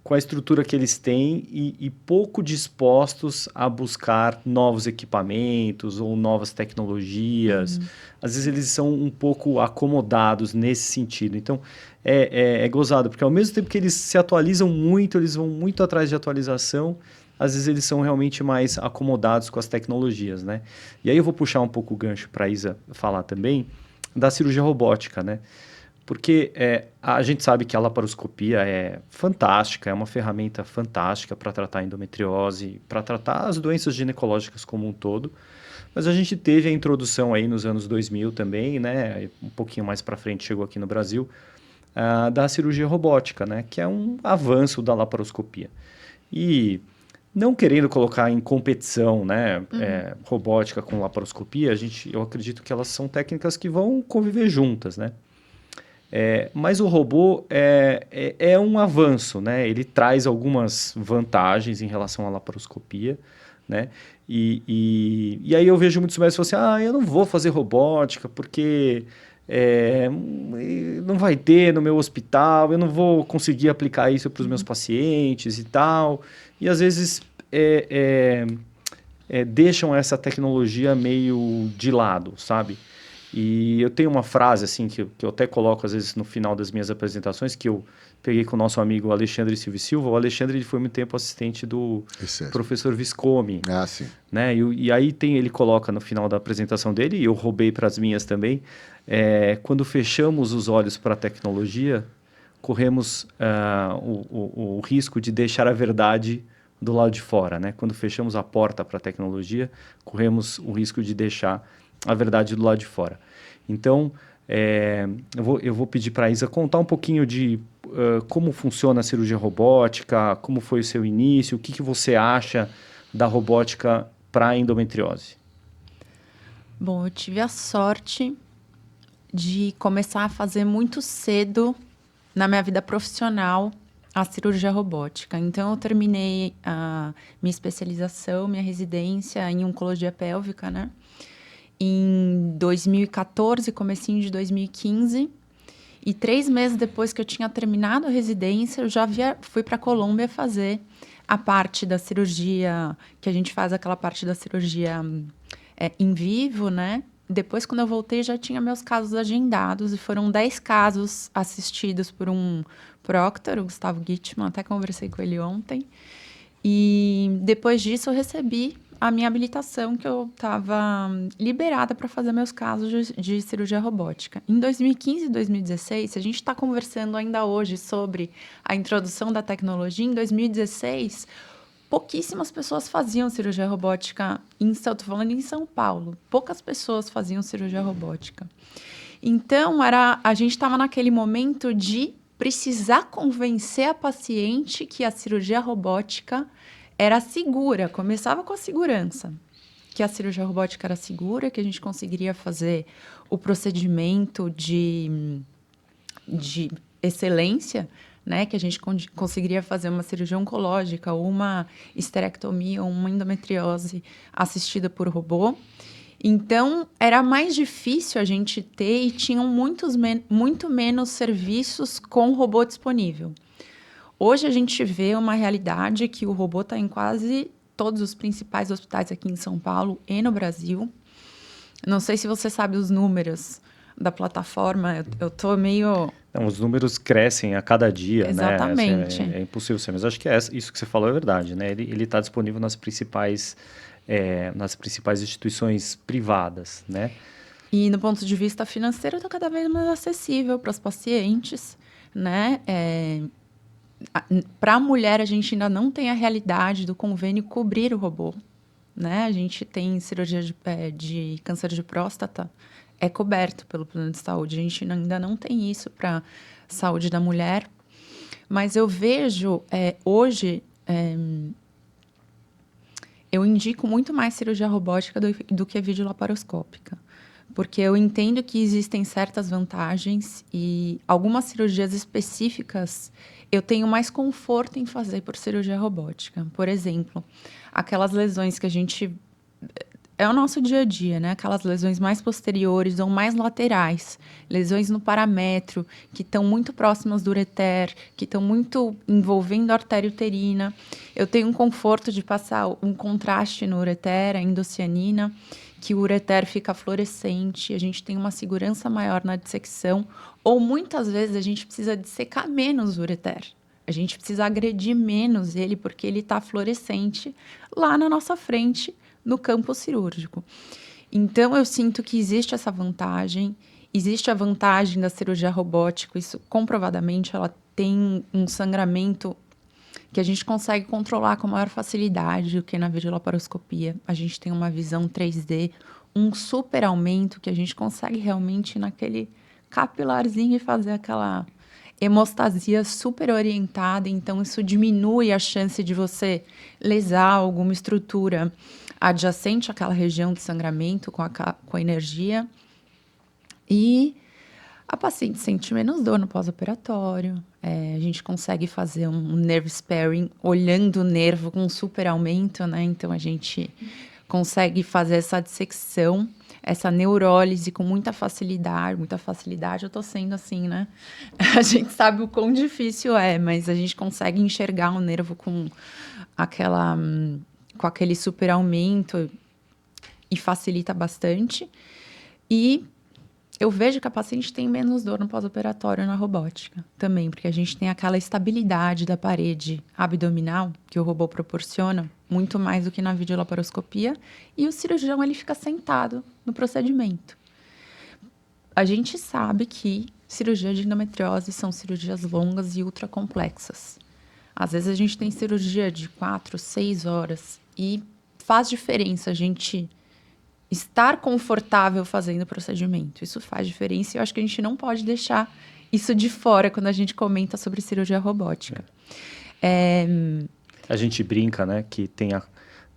com a estrutura que eles têm e pouco dispostos a buscar novos equipamentos ou novas tecnologias. Às vezes eles são um pouco acomodados nesse sentido. Então, é gozado, porque ao mesmo tempo que eles se atualizam muito, eles vão muito atrás de atualização, às vezes eles são realmente mais acomodados com as tecnologias, né? E aí eu vou puxar um pouco o gancho para a Isa falar também da cirurgia robótica, né? Porque a gente sabe que a laparoscopia é fantástica, é uma ferramenta fantástica para tratar a endometriose, para tratar as doenças ginecológicas como um todo. Mas a gente teve a introdução aí nos anos 2000 também, né? Um pouquinho mais para frente chegou aqui no Brasil, da cirurgia robótica, né? Que é um avanço da laparoscopia. E não querendo colocar em competição, né? Robótica com laparoscopia, eu acredito que elas são técnicas que vão conviver juntas, né? Mas o robô é um avanço, né? Ele traz algumas vantagens em relação à laparoscopia, né? E aí eu vejo muitos médicos falando assim, eu não vou fazer robótica porque não vai ter no meu hospital, eu não vou conseguir aplicar isso para os meus pacientes e tal. E às vezes deixam essa tecnologia meio de lado, sabe? E eu tenho uma frase assim que eu até coloco às vezes no final das minhas apresentações, que eu peguei com o nosso amigo Alexandre Silva e Silva. O Alexandre ele foi muito tempo assistente do professor Viscomi. Sim. Né? E aí ele coloca no final da apresentação dele, e eu roubei para as minhas também, quando fechamos os olhos para a tecnologia, corremos o risco de deixar a verdade do lado de fora. Né? Quando fechamos a porta para a tecnologia, corremos o risco de deixar a verdade do lado de fora. Então, eu vou pedir para a Isa contar um pouquinho de como funciona a cirurgia robótica, como foi o seu início, o que você acha da robótica para a endometriose. Bom, eu tive a sorte de começar a fazer muito cedo na minha vida profissional a cirurgia robótica. Então, eu terminei a minha especialização, minha residência em oncologia pélvica, né? Em 2014, comecinho de 2015. E 3 meses depois que eu tinha terminado a residência, eu já fui para a Colômbia fazer a parte da cirurgia, que a gente faz aquela parte da cirurgia em vivo, né? Depois, quando eu voltei, já tinha meus casos agendados. E foram 10 casos assistidos por um proctor, o Gustavo Gittman, até conversei com ele ontem. E depois disso, eu recebi a minha habilitação, que eu estava liberada para fazer meus casos de cirurgia robótica. Em 2015 e 2016, se a gente está conversando ainda hoje sobre a introdução da tecnologia, em 2016, pouquíssimas pessoas faziam cirurgia robótica estou falando em São Paulo. Poucas pessoas faziam cirurgia robótica. Então, a gente estava naquele momento de precisar convencer a paciente que a cirurgia robótica era segura, começava com a segurança, que a cirurgia robótica era segura, que a gente conseguiria fazer o procedimento de excelência, né? Que a gente conseguiria fazer uma cirurgia oncológica, ou uma esterectomia, ou uma endometriose assistida por robô. Então, era mais difícil a gente ter e tinham muito menos serviços com robô disponível. Hoje a gente vê uma realidade que o robô está em quase todos os principais hospitais aqui em São Paulo e no Brasil. Não sei se você sabe os números da plataforma, eu estou meio... Não, os números crescem a cada dia, Exatamente. né? Assim, é impossível ser, mas acho que isso que você falou é verdade, né? Ele está disponível nas principais instituições privadas, né? E no ponto de vista financeiro, está cada vez mais acessível para os pacientes, né? Para a mulher, a gente ainda não tem a realidade do convênio cobrir o robô, né? A gente tem cirurgia de câncer de próstata, é coberto pelo plano de saúde. A gente ainda não tem isso para saúde da mulher. Mas eu vejo, hoje, eu indico muito mais cirurgia robótica do que videolaparoscópica. Porque eu entendo que existem certas vantagens e algumas cirurgias específicas eu tenho mais conforto em fazer por cirurgia robótica. Por exemplo, aquelas lesões que a gente... É o nosso dia a dia, né? Aquelas lesões mais posteriores ou mais laterais. Lesões no paramétrio, que estão muito próximas do ureter, que estão muito envolvendo a artéria uterina. Eu tenho um conforto de passar um contraste no ureter, a endocianina, que o ureter fica fluorescente, a gente tem uma segurança maior na dissecção, ou muitas vezes a gente precisa dissecar menos o ureter. A gente precisa agredir menos ele, porque ele está fluorescente lá na nossa frente, no campo cirúrgico. Então, eu sinto que existe essa vantagem, existe a vantagem da cirurgia robótica, isso comprovadamente, ela tem um sangramento que a gente consegue controlar com maior facilidade do que na videolaparoscopia. A gente tem uma visão 3D, um super aumento que a gente consegue realmente naquele capilarzinho e fazer aquela hemostasia super orientada. Então, isso diminui a chance de você lesar alguma estrutura adjacente àquela região de sangramento com a energia. E a paciente sente menos dor no pós-operatório. A gente consegue fazer um nerve sparing olhando o nervo com um super aumento, né? Então, a gente consegue fazer essa dissecção, essa neurólise com muita facilidade. Muita facilidade, eu tô sendo assim, né? A gente sabe o quão difícil é, mas a gente consegue enxergar o nervo com aquele super aumento e facilita bastante. E eu vejo que a paciente tem menos dor no pós-operatório na robótica também, porque a gente tem aquela estabilidade da parede abdominal que o robô proporciona, muito mais do que na videolaparoscopia, e o cirurgião ele fica sentado no procedimento. A gente sabe que cirurgia de endometriose são cirurgias longas e ultra complexas. Às vezes a gente tem cirurgia de 4, 6 horas e faz diferença a gente estar confortável fazendo o procedimento. Isso faz diferença e eu acho que a gente não pode deixar isso de fora quando a gente comenta sobre cirurgia robótica. A gente brinca, né, que tem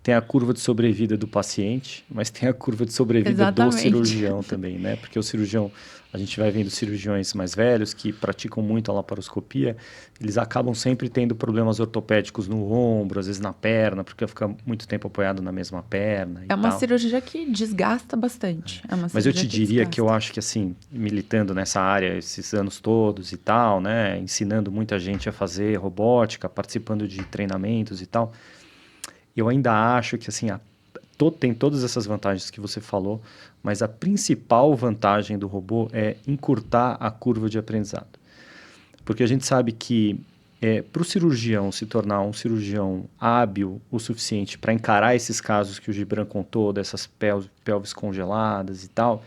tem a curva de sobrevida do paciente, mas tem a curva de sobrevida do cirurgião também, né? Porque o cirurgião, a gente vai vendo cirurgiões mais velhos que praticam muito a laparoscopia, eles acabam sempre tendo problemas ortopédicos no ombro, às vezes na perna, porque fica muito tempo apoiado na mesma perna e É uma tal. cirurgia que desgasta bastante. Mas eu te diria que eu acho que, assim, militando nessa área esses anos todos e tal, né? Ensinando muita gente a fazer robótica, participando de treinamentos e tal, eu ainda acho que, assim, tem todas essas vantagens que você falou, mas a principal vantagem do robô é encurtar a curva de aprendizado. Porque a gente sabe que para o cirurgião se tornar um cirurgião hábil o suficiente para encarar esses casos que o Gibran contou, dessas pelvis congeladas e tal,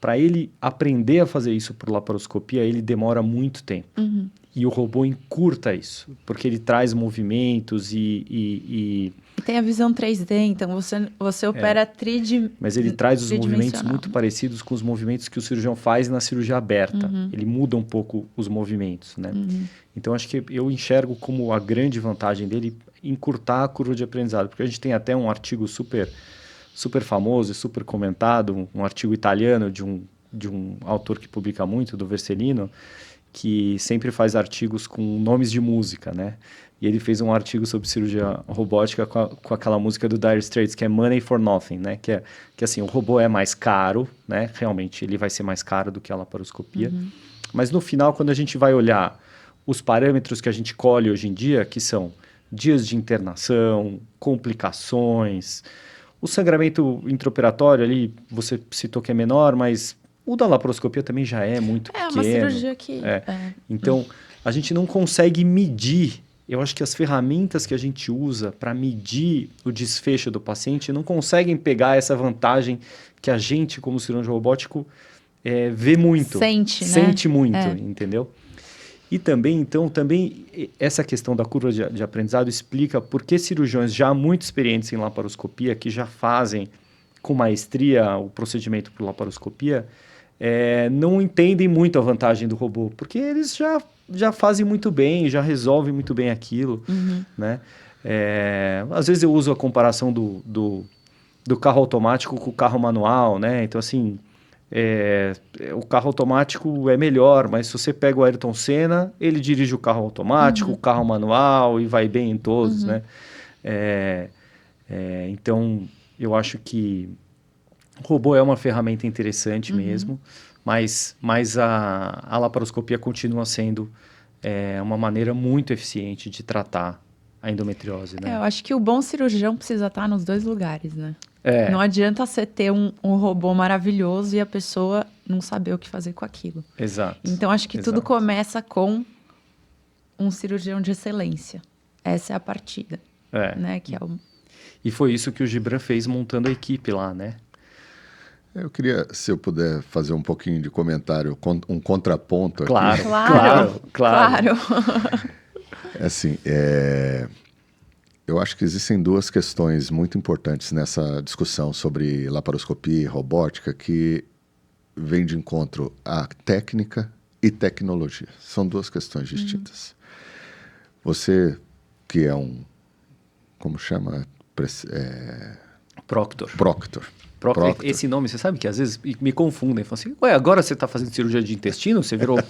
para ele aprender a fazer isso por laparoscopia, ele demora muito tempo. Uhum. E o robô encurta isso, porque ele traz movimentos e tem a visão 3D, então você opera tridimensional. Mas ele traz os movimentos muito parecidos com os movimentos que o cirurgião faz na cirurgia aberta. Uhum. Ele muda um pouco os movimentos, né? Uhum. Então, acho que eu enxergo como a grande vantagem dele encurtar a curva de aprendizado, porque a gente tem até um artigo super famoso e super comentado, um artigo italiano de um autor que publica muito, do Vercellino, que sempre faz artigos com nomes de música, né? E ele fez um artigo sobre cirurgia robótica com aquela música do Dire Straits, que é Money for Nothing, né? Que assim, o robô é mais caro, né? Realmente, ele vai ser mais caro do que a laparoscopia. Uhum. Mas no final, quando a gente vai olhar os parâmetros que a gente colhe hoje em dia, que são dias de internação, complicações, o sangramento intraoperatório ali, você citou que é menor, mas o da laparoscopia também já é muito pequeno. É uma cirurgia que... Então, a gente não consegue medir. Eu acho que as ferramentas que a gente usa para medir o desfecho do paciente não conseguem pegar essa vantagem que a gente, como cirurgião robótico, vê muito. Sente, né? Sente muito, entendeu? E também essa questão da curva de aprendizado explica por que cirurgiões já muito experientes em laparoscopia, que já fazem com maestria o procedimento por laparoscopia, não entendem muito a vantagem do robô, porque eles já fazem muito bem, já resolvem muito bem aquilo, né? Às vezes eu uso a comparação do carro automático com o carro manual, né? Então, assim, o carro automático é melhor, mas se você pega o Ayrton Senna, ele dirige o carro automático, o carro manual e vai bem em todos, né? Então, eu acho que o robô é uma ferramenta interessante mesmo, mas a laparoscopia continua sendo uma maneira muito eficiente de tratar a endometriose, né? Eu acho que o bom cirurgião precisa estar nos dois lugares, né? É. Não adianta você ter um robô maravilhoso e a pessoa não saber o que fazer com aquilo. Exato. Então, acho que tudo começa com um cirurgião de excelência. Essa é a partida, né? Que é o... E foi isso que o Gibran fez montando a equipe lá, né? Eu queria, se eu puder, fazer um pouquinho de comentário, um contraponto aqui. Claro. Assim, eu acho que existem duas questões muito importantes nessa discussão sobre laparoscopia e robótica que vêm de encontro a técnica e tecnologia. São duas questões distintas. Você, que é como chama? Proctor. Proctor. Esse nome, você sabe que às vezes me confundem. Falam assim, ué, agora você está fazendo cirurgia de intestino? Você virou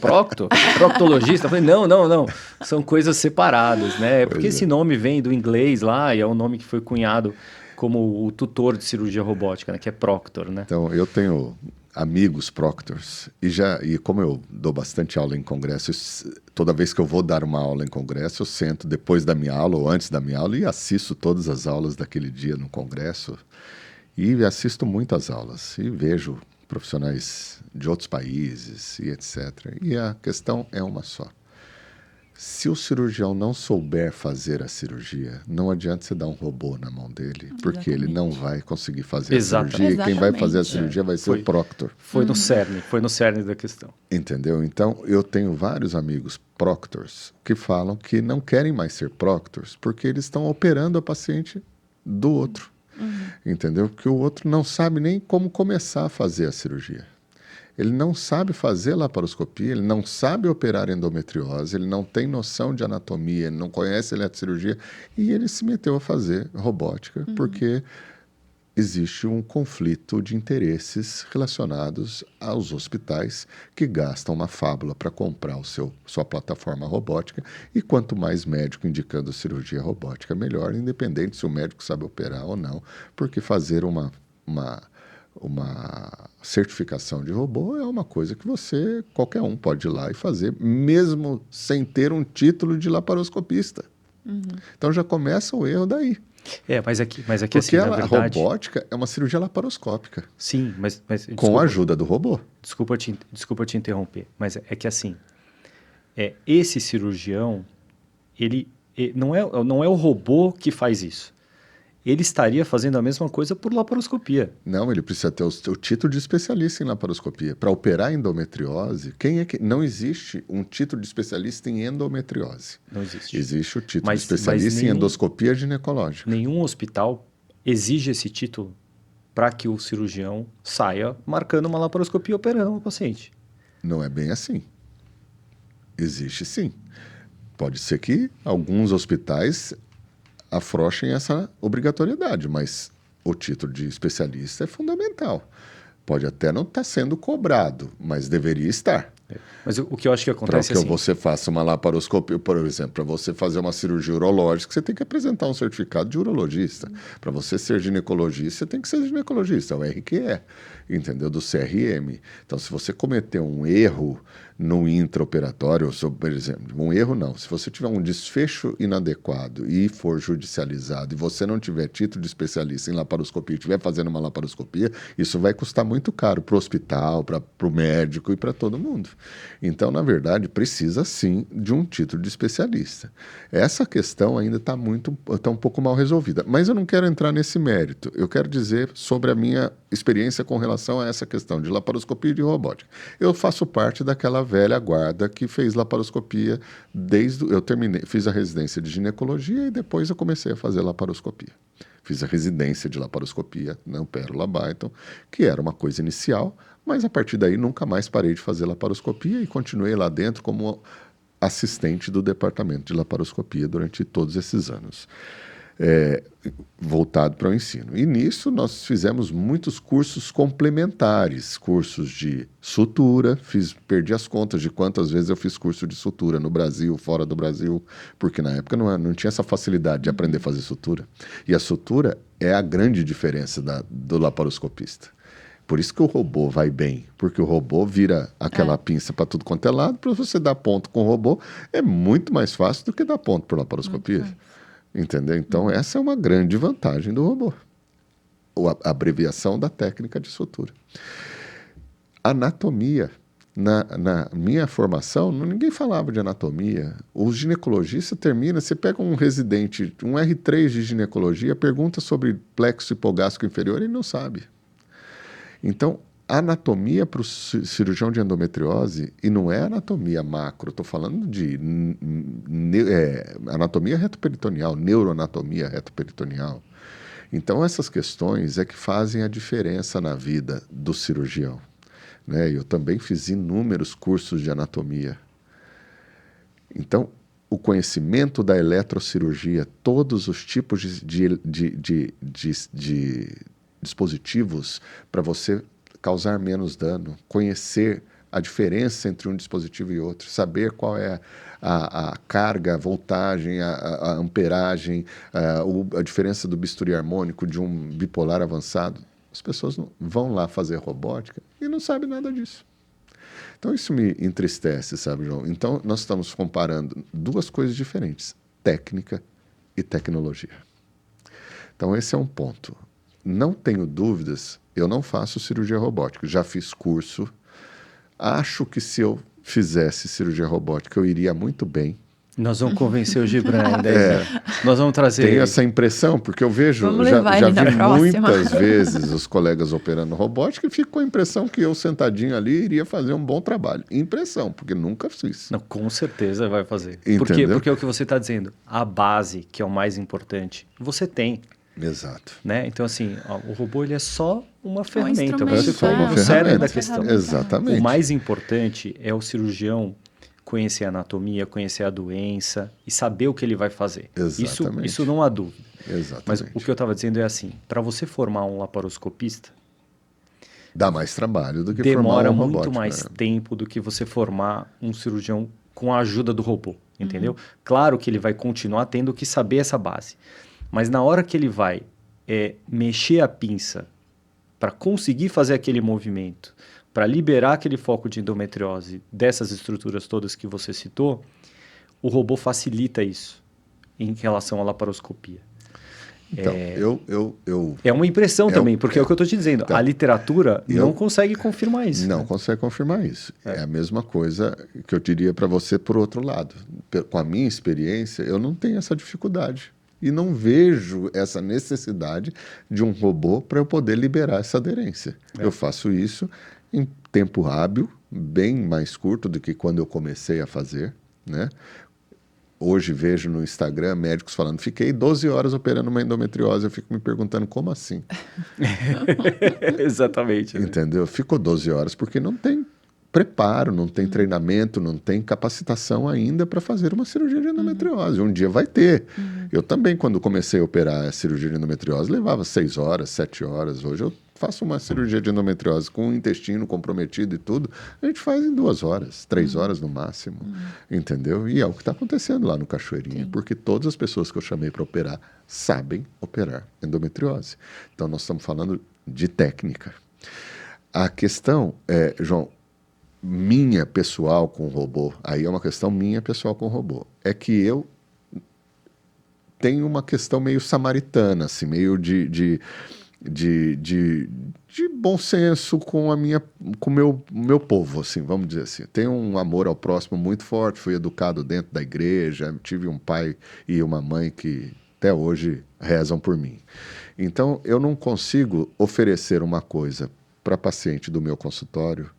proctologista? Eu falei, não. São coisas separadas, né? Porque esse nome vem do inglês lá e é um nome que foi cunhado como o tutor de cirurgia robótica, né? Que é proctor, né? Então, eu tenho amigos proctors e como eu dou bastante aula em congresso, toda vez que eu vou dar uma aula em congresso, eu sento depois da minha aula ou antes da minha aula e assisto todas as aulas daquele dia no congresso. E assisto muitas aulas e vejo profissionais de outros países e etc. E a questão é uma só. Se o cirurgião não souber fazer a cirurgia, não adianta você dar um robô na mão dele, porque ele não vai conseguir fazer a cirurgia. E quem vai fazer a cirurgia vai ser o proctor. Foi no cerne da questão. Entendeu? Então, eu tenho vários amigos proctors que falam que não querem mais ser proctors porque eles estão operando a paciente do outro. Entendeu? Que o outro não sabe nem como começar a fazer a cirurgia. Ele não sabe fazer laparoscopia, ele não sabe operar endometriose, ele não tem noção de anatomia, ele não conhece eletrocirurgia, e ele se meteu a fazer robótica porque existe um conflito de interesses relacionados aos hospitais que gastam uma fábula para comprar sua plataforma robótica, e quanto mais médico indicando cirurgia robótica, melhor, independente se o médico sabe operar ou não, porque fazer uma certificação de robô é uma coisa que qualquer um pode ir lá e fazer, mesmo sem ter um título de laparoscopista. Então já começa o erro daí. Mas é que Porque assim, na a verdade... robótica é uma cirurgia laparoscópica. Sim, mas Com a ajuda do robô. Desculpa te interromper, mas é que assim, esse cirurgião, ele não é o robô que faz isso. Ele estaria fazendo a mesma coisa por laparoscopia. Não, ele precisa ter o título de especialista em laparoscopia. Para operar endometriose, não existe um título de especialista em endometriose. Não existe. Existe o título de especialista em endoscopia ginecológica. Nenhum hospital exige esse título para que o cirurgião saia marcando uma laparoscopia e operando o paciente. Não é bem assim. Existe sim. Pode ser que alguns hospitais afrouxem essa obrigatoriedade, mas o título de especialista é fundamental. Pode até não estar sendo cobrado, mas deveria estar. Mas o que eu acho que acontece é assim... Para que você faça uma laparoscopia, por exemplo, para você fazer uma cirurgia urológica, você tem que apresentar um certificado de urologista. Para você ser ginecologista, você tem que ser ginecologista, é o RQE, entendeu? Do CRM. Então, se você cometer um erro no intraoperatório, por exemplo, um erro não, se você tiver um desfecho inadequado e for judicializado e você não tiver título de especialista em laparoscopia e estiver fazendo uma laparoscopia, isso vai custar muito caro para o hospital, para o médico e para todo mundo. Então, na verdade, precisa sim de um título de especialista. Essa questão ainda está um pouco mal resolvida, mas eu não quero entrar nesse mérito. Eu quero dizer sobre a minha experiência com relação a essa questão de laparoscopia e de robótica. Eu faço parte daquela velha guarda que fez laparoscopia fiz a residência de ginecologia e depois eu comecei a fazer laparoscopia. Fiz a residência de laparoscopia na Pérola Byton, que era uma coisa inicial, mas a partir daí nunca mais parei de fazer laparoscopia e continuei lá dentro como assistente do departamento de laparoscopia durante todos esses anos, voltado para o ensino. E nisso nós fizemos muitos cursos complementares, cursos de sutura, perdi as contas de quantas vezes eu fiz curso de sutura no Brasil, fora do Brasil, porque na época não tinha essa facilidade de aprender a fazer sutura. E a sutura é a grande diferença do laparoscopista. Por isso que o robô vai bem, porque o robô vira aquela pinça para tudo quanto é lado, para você dar ponto com o robô é muito mais fácil do que dar ponto por laparoscopia. Entendeu? Então, essa é uma grande vantagem do robô. A abreviação da técnica de sutura. Anatomia. Na minha formação, ninguém falava de anatomia. O ginecologista você pega um residente, um R3 de ginecologia, pergunta sobre plexo hipogástrico inferior, ele não sabe. Então, anatomia para o cirurgião de endometriose, e não é anatomia macro, estou falando de anatomia retoperitoneal, neuroanatomia retoperitoneal. Então, essas questões é que fazem a diferença na vida do cirurgião. Né? Eu também fiz inúmeros cursos de anatomia. Então, o conhecimento da eletrocirurgia, todos os tipos de dispositivos para você causar menos dano, conhecer a diferença entre um dispositivo e outro, saber qual é a carga, a voltagem, a amperagem, a diferença do bisturi harmônico de um bipolar avançado. As pessoas vão lá fazer robótica e não sabem nada disso. Então isso me entristece, sabe, João? Então nós estamos comparando duas coisas diferentes, técnica e tecnologia. Então esse é um ponto. Não tenho dúvidas, eu não faço cirurgia robótica. Já fiz curso. Acho que se eu fizesse cirurgia robótica, eu iria muito bem. Nós vamos convencer o Gibran ainda. Nós vamos trazer... Tenho essa impressão, porque eu vejo... Já vi muitas vezes os colegas operando robótica e fico com a impressão que eu sentadinho ali iria fazer um bom trabalho. Impressão, porque nunca fiz. Não, com certeza vai fazer. Entendeu? Porque é o que você está dizendo. A base, que é o mais importante, você tem. Exato. Né? Então, assim, o robô ele é só uma ferramenta. instrumento, Você foi uma no cerne da ferramenta. questão. Exatamente. O mais importante é o cirurgião conhecer a anatomia, conhecer a doença e saber o que ele vai fazer. Exatamente. Isso não há dúvida. Exatamente. Mas o que eu estava dizendo é assim, para você formar um laparoscopista, dá mais trabalho do que demora formar um muito robótico, mais né? tempo do que você formar um cirurgião com a ajuda do robô, entendeu? Claro que ele vai continuar tendo que saber essa base, mas na hora que ele vai mexer a pinça para conseguir fazer aquele movimento, para liberar aquele foco de endometriose dessas estruturas todas que você citou, o robô facilita isso em relação à laparoscopia. Então, É uma impressão também, porque é o que eu estou te dizendo. Então, a literatura não consegue confirmar isso. Não né? consegue confirmar isso. É a mesma coisa que eu diria para você por outro lado. Com a minha experiência, eu não tenho essa dificuldade. E não vejo essa necessidade de um robô para eu poder liberar essa aderência. Eu faço isso em tempo hábil, bem mais curto do que quando eu comecei a fazer, né? Hoje vejo no Instagram médicos falando, fiquei 12 horas operando uma endometriose. Eu fico me perguntando, como assim? Exatamente. Né? Entendeu? Ficou 12 horas porque não tem preparo, não tem treinamento, não tem capacitação ainda para fazer uma cirurgia de endometriose. Um dia vai ter. Eu também, quando comecei a operar a cirurgia de endometriose, levava 6 horas, 7 horas. Hoje eu faço uma cirurgia de endometriose com o intestino comprometido e tudo, a gente faz em 2 horas, 3 horas no máximo, entendeu? E é o que está acontecendo lá no Cachoeirinha, porque todas as pessoas que eu chamei para operar sabem operar endometriose. Então, nós estamos falando de técnica. A questão é, João, minha pessoal com o robô, aí é uma questão minha pessoal com o robô, é que eu tenho uma questão meio samaritana, assim, meio de bom senso com com o meu povo, assim, vamos dizer assim. Tenho um amor ao próximo muito forte, fui educado dentro da igreja, tive um pai e uma mãe que até hoje rezam por mim. Então, eu não consigo oferecer uma coisa para paciente do meu consultório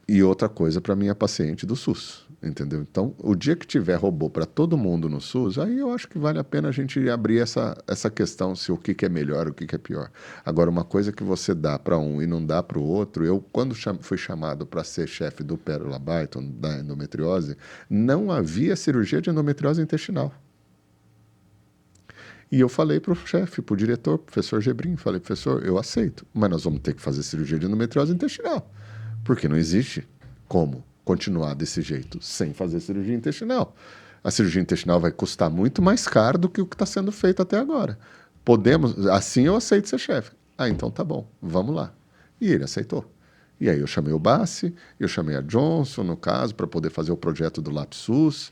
e outra coisa para minha paciente do SUS, entendeu? Então, o dia que tiver robô para todo mundo no SUS, aí eu acho que vale a pena a gente abrir essa questão, se o que é melhor, o que é pior. Agora, uma coisa que você dá para um e não dá para o outro, eu, quando fui chamado para ser chefe do Pérola Byton, da endometriose, não havia cirurgia de endometriose intestinal. E eu falei para o chefe, para o diretor, professor Gebrim, falei, professor, eu aceito, mas nós vamos ter que fazer cirurgia de endometriose intestinal. Porque não existe como continuar desse jeito sem fazer cirurgia intestinal. A cirurgia intestinal vai custar muito mais caro do que o que está sendo feito até agora. Podemos, assim eu aceito ser chefe. Ah, então tá bom, vamos lá. E ele aceitou. E aí eu chamei o Bassi, eu chamei a Johnson, no caso, para poder fazer o projeto do LapSUS.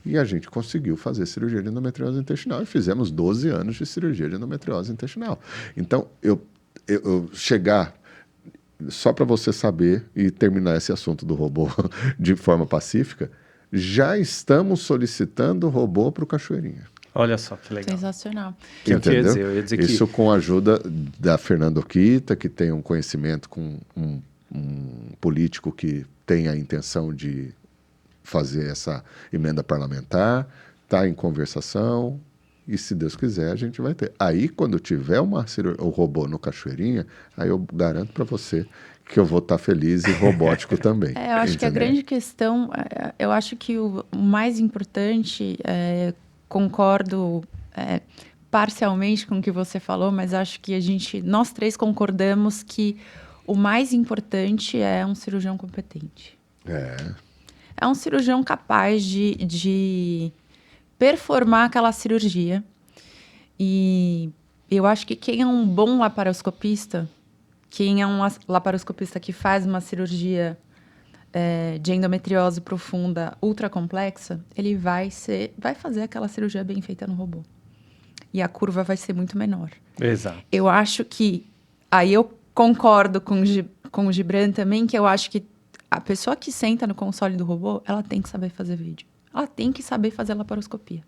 E a gente conseguiu fazer cirurgia de endometriose intestinal e fizemos 12 anos de cirurgia de endometriose intestinal. Então, eu chegar... Só para você saber e terminar esse assunto do robô de forma pacífica, já estamos solicitando robô para o Cachoeirinha. Olha só que legal. Sensacional. Que eu queria dizer, eu ia dizer Isso que... com a ajuda da Fernanda Okita, que tem um conhecimento com um político que tem a intenção de fazer essa emenda parlamentar, está em conversação. E se Deus quiser, a gente vai ter. Aí, quando tiver o robô no Cachoeirinha, aí eu garanto para você que eu vou estar feliz e robótico também. Eu acho que a grande questão, eu acho que o mais importante, concordo parcialmente com o que você falou, mas acho que nós três concordamos que o mais importante é um cirurgião competente. É um cirurgião capaz de performar aquela cirurgia. E eu acho que quem é um bom laparoscopista, quem é um laparoscopista que faz uma cirurgia de endometriose profunda, ultra complexa, ele vai fazer aquela cirurgia bem feita no robô. E a curva vai ser muito menor. Exato. Eu acho que... Aí eu concordo com o Gibran também, que eu acho que a pessoa que senta no console do robô, ela tem que saber fazer vídeo. Ela tem que saber fazer laparoscopia.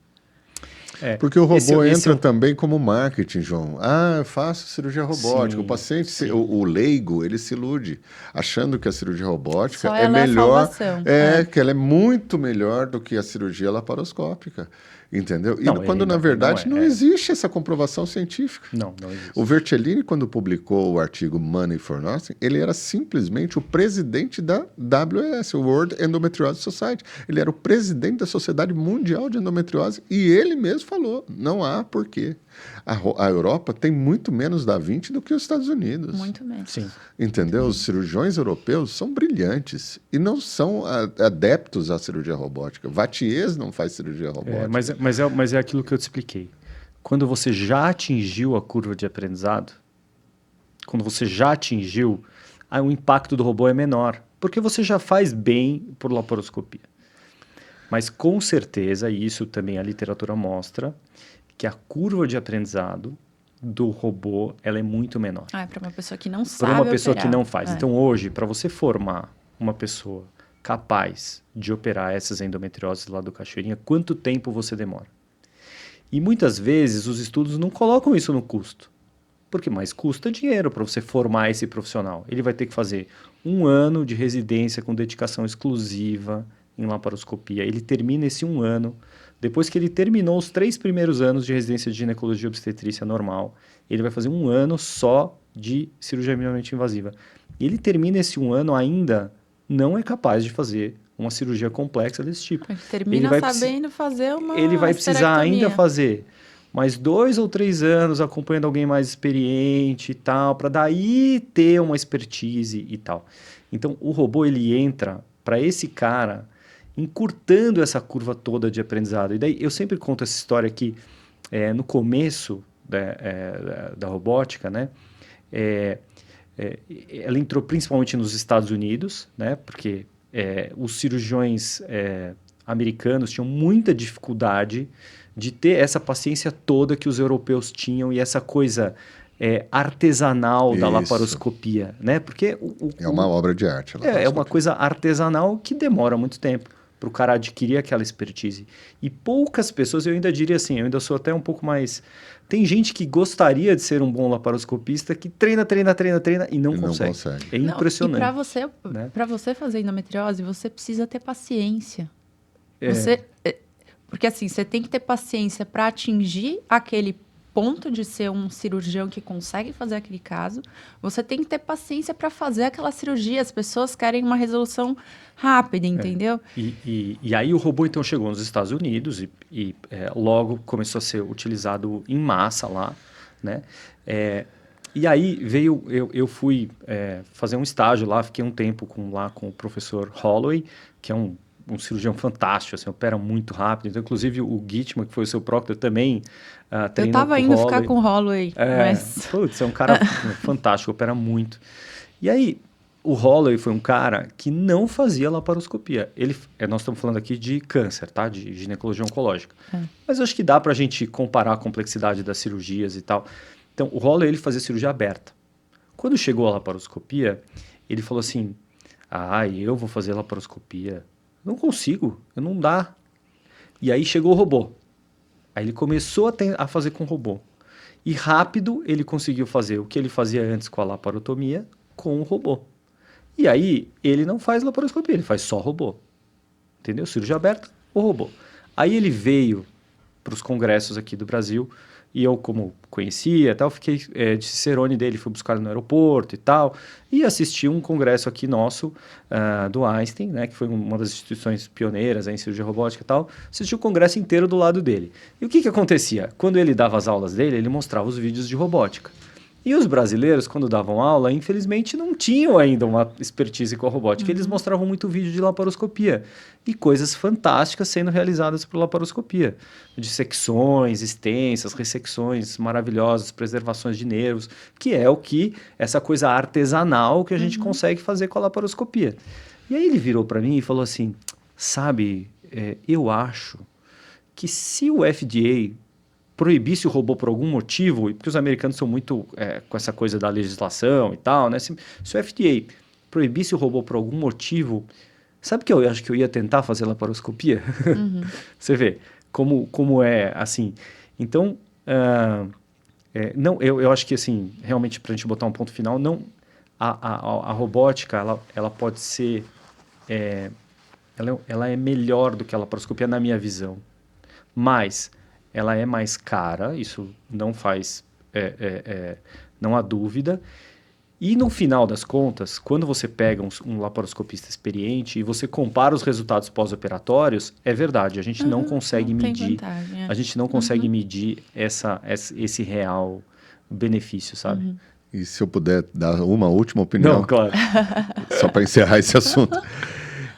Porque o robô esse entra também como marketing, João. Ah, eu faço cirurgia robótica. Sim, O paciente, sim. o leigo, ele se ilude, achando que a cirurgia robótica Só é ela é a melhor, salvação. que ela é muito melhor do que a cirurgia laparoscópica. Entendeu? E Não, quando, ele na não verdade, não é. existe essa comprovação científica. Não existe. O Vercellini, quando publicou o artigo Money for Nothing, ele era simplesmente o presidente da WES, o World Endometriosis Society. Ele era o presidente da Sociedade Mundial de Endometriose e ele mesmo falou, não há porquê. A Europa tem muito menos da Vinci do que os Estados Unidos. Muito menos. Sim. Entendeu? Os cirurgiões europeus são brilhantes e não são adeptos à cirurgia robótica. Vattiers não faz cirurgia robótica. Mas é aquilo que eu te expliquei. Quando você já atingiu a curva de aprendizado, aí o impacto do robô é menor, porque você já faz bem por laparoscopia. Mas com certeza, e isso também a literatura mostra, que a curva de aprendizado do robô ela é muito menor. É para uma pessoa que não sabe Para uma pessoa operar. que não faz. Então hoje, para você formar uma pessoa capaz de operar essas endometrioses lá do Cachoeirinha, quanto tempo você demora? E muitas vezes os estudos não colocam isso no custo. Porque mais custa dinheiro para você formar esse profissional. Ele vai ter que fazer 1 ano de residência com dedicação exclusiva em laparoscopia. Ele termina esse 1 ano. Depois que ele terminou os 3 primeiros anos de residência de ginecologia e obstetrícia normal, ele vai fazer 1 ano só de cirurgia minimamente invasiva. E ele termina esse 1 ano ainda não é capaz de fazer uma cirurgia complexa desse tipo. Ele termina sabendo fazer uma Ele vai precisar esterectomia. ainda fazer mais 2 ou 3 anos acompanhando alguém mais experiente e tal, para daí ter uma expertise e tal. Então, o robô ele entra para esse cara encurtando essa curva toda de aprendizado. E daí eu sempre conto essa história que no começo da robótica, né, ela entrou principalmente nos Estados Unidos, né, porque os cirurgiões americanos tinham muita dificuldade de ter essa paciência toda que os europeus tinham e essa coisa artesanal da Isso. laparoscopia, né? Porque É uma obra de arte. é uma coisa artesanal que demora muito tempo para o cara adquirir aquela expertise. E poucas pessoas, eu ainda diria assim, eu ainda sou até um pouco mais... Tem gente que gostaria de ser um bom laparoscopista que treina e não consegue. É impressionante. E para você fazer endometriose, você precisa ter paciência. Porque assim, você tem que ter paciência para atingir aquele ponto de ser um cirurgião que consegue fazer aquele caso. Você tem que ter paciência para fazer aquela cirurgia. As pessoas querem uma resolução rápida, entendeu? E aí o robô então chegou nos Estados Unidos e logo começou a ser utilizado em massa lá, né? E aí eu fui fazer um estágio lá, fiquei um tempo com o professor Holloway, que é um cirurgião fantástico, assim, opera muito rápido. Então, inclusive, o Gitman, que foi o seu proctor, também treinou com o Holloway. Eu estava indo ficar com o Holloway, mas... Putz, é um cara fantástico, opera muito. E aí, o Holloway foi um cara que não fazia laparoscopia. Nós estamos falando aqui de câncer, tá? De ginecologia oncológica. Mas eu acho que dá para a gente comparar a complexidade das cirurgias e tal. Então, o Holloway, ele fazia cirurgia aberta. Quando chegou a laparoscopia, ele falou assim, eu vou fazer laparoscopia. Não consigo, não dá. E aí chegou o robô. Aí ele começou a fazer com o robô. E rápido ele conseguiu fazer o que ele fazia antes com a laparotomia com o robô. E aí ele não faz laparoscopia, ele faz só robô. Entendeu? Cirurgia aberta, o robô. Aí ele veio para os congressos aqui do Brasil e eu, como conhecia, tal, fiquei de cicerone dele, fui buscar no aeroporto e tal, e assisti um congresso aqui nosso, do Einstein, né, que foi uma das instituições pioneiras em cirurgia robótica e tal, assisti o congresso inteiro do lado dele. E o que acontecia? Quando ele dava as aulas dele, ele mostrava os vídeos de robótica. E os brasileiros, quando davam aula, infelizmente não tinham ainda uma expertise com a robótica. Eles mostravam muito vídeo de laparoscopia e coisas fantásticas sendo realizadas por laparoscopia. Dissecções extensas, ressecções maravilhosas, preservações de nervos, que é o que, essa coisa artesanal que a gente consegue fazer com a laparoscopia. E aí ele virou para mim e falou assim, sabe, eu acho que se o FDA proibisse o robô por algum motivo, porque os americanos são muito com essa coisa da legislação e tal, né? Se o FDA proibisse o robô por algum motivo, sabe que eu acho que eu ia tentar fazer laparoscopia? Você vê, como é, assim. Então, não, eu acho que, assim, realmente, para a gente botar um ponto final, não, a robótica, ela pode ser, ela é melhor do que a laparoscopia na minha visão, mas ela é mais cara, isso não faz, não há dúvida. E no final das contas, quando você pega um laparoscopista experiente e você compara os resultados pós-operatórios, é verdade, a gente não consegue medir, a gente não consegue medir esse real benefício, sabe? E se eu puder dar uma última opinião, Não, claro. só para encerrar esse assunto.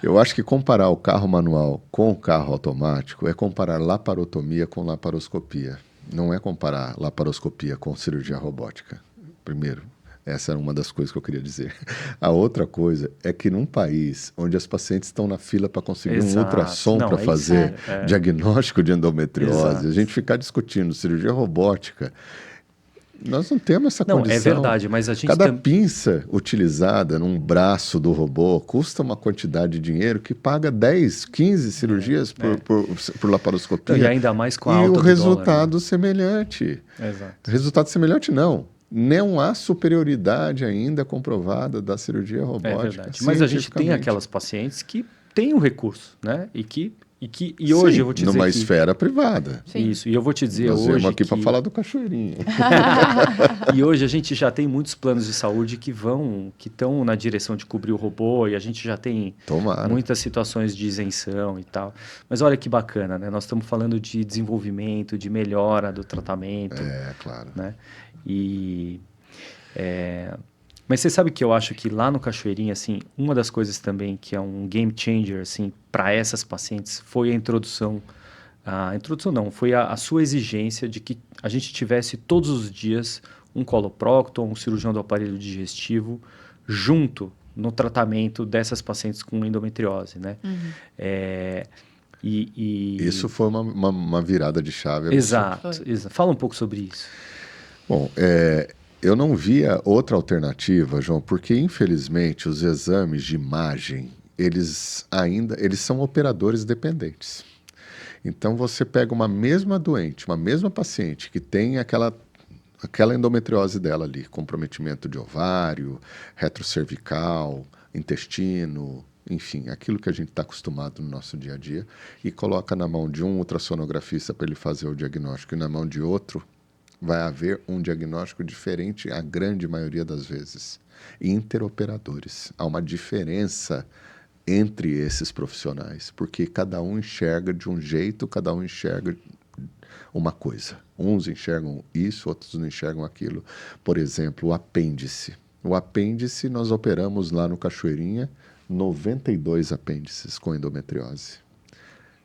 Eu acho que comparar o carro manual com o carro automático é comparar laparotomia com laparoscopia. Não é comparar laparoscopia com cirurgia robótica. Primeiro, essa era uma das coisas que eu queria dizer. A outra coisa é que num país onde as pacientes estão na fila para conseguir um ultrassom para fazer diagnóstico de endometriose, a gente ficar discutindo cirurgia robótica, nós não temos essa condição. Não, é verdade, mas a gente... Cada pinça utilizada num braço do robô custa uma quantidade de dinheiro que paga 10, 15 cirurgias por laparoscopia. E ainda mais com a alta do dólar, resultado semelhante. Exato. Resultado semelhante não. Não há superioridade ainda comprovada da cirurgia robótica. É verdade. Mas a gente tem aquelas pacientes que têm o recurso, né? E hoje eu vou te dizer numa esfera privada. Sim. Isso, e eu vou te dizer Nós hoje viemos aqui para falar do cachoeirinho. E hoje a gente já tem muitos planos de saúde que estão na direção de cobrir o robô, e a gente já tem muitas situações de isenção e tal. Mas olha que bacana, né? Nós estamos falando de desenvolvimento, de melhora do tratamento. Claro. Né? Mas você sabe que eu acho que lá no Cachoeirinha, assim, uma das coisas também que é um game changer, assim, para essas pacientes foi a introdução não, foi a sua exigência de que a gente tivesse todos os dias um coloprocto, um cirurgião do aparelho digestivo junto no tratamento dessas pacientes com endometriose, né? Isso foi uma virada de chave. Exato. Fala um pouco sobre isso. Bom, eu não via outra alternativa, João, porque infelizmente os exames de imagem, eles são operadores dependentes. Então você pega uma mesma doente, uma mesma paciente que tem aquela endometriose dela ali, comprometimento de ovário, retrocervical, intestino, enfim, aquilo que a gente está acostumado no nosso dia a dia, e coloca na mão de um ultrassonografista para ele fazer o diagnóstico e na mão de outro, vai haver um diagnóstico diferente a grande maioria das vezes. Interoperadores. Há uma diferença entre esses profissionais, porque cada um enxerga de um jeito, cada um enxerga uma coisa. Uns enxergam isso, outros não enxergam aquilo. Por exemplo, o apêndice. O apêndice, nós operamos lá no Cachoeirinha 92 apêndices com endometriose.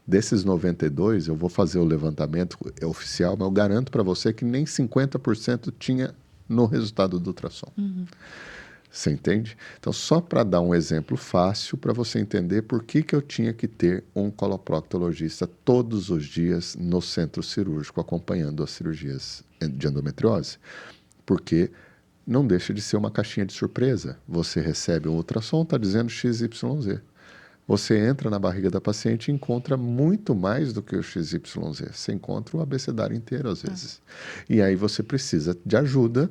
Desses 92, eu vou fazer o levantamento oficial, mas eu garanto para você que nem 50% tinha no resultado do ultrassom. Você entende? Então, só para dar um exemplo fácil para você entender por que eu tinha que ter um coloproctologista todos os dias no centro cirúrgico acompanhando as cirurgias de endometriose. Porque não deixa de ser uma caixinha de surpresa. Você recebe um ultrassom, está dizendo XYZ. Você entra na barriga da paciente e encontra muito mais do que o XYZ. Você encontra o abecedário inteiro, às vezes. E aí você precisa de ajuda,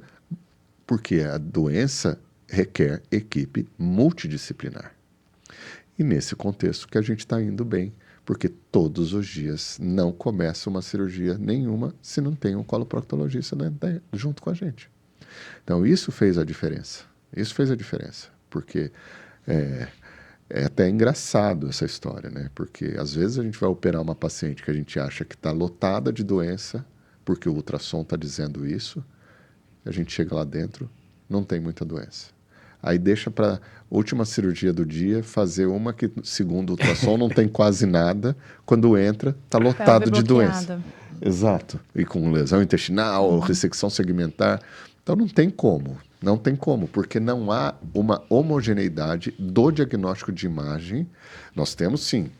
porque a doença requer equipe multidisciplinar. E nesse contexto que a gente está indo bem, porque todos os dias não começa uma cirurgia nenhuma se não tem um coloproctologista junto com a gente. Então, isso fez a diferença. Isso fez a diferença, porque é até engraçado essa história, né? Porque às vezes a gente vai operar uma paciente que a gente acha que está lotada de doença, porque o ultrassom está dizendo isso, a gente chega lá dentro, não tem muita doença. Aí deixa para a última cirurgia do dia fazer uma que, segundo o ultrassom, não tem quase nada. Quando entra, está lotado de doença. Exato. E com lesão intestinal, ressecção segmentar. Então não tem como. Não tem como, porque não há uma homogeneidade do diagnóstico de imagem. Nós temos, sim,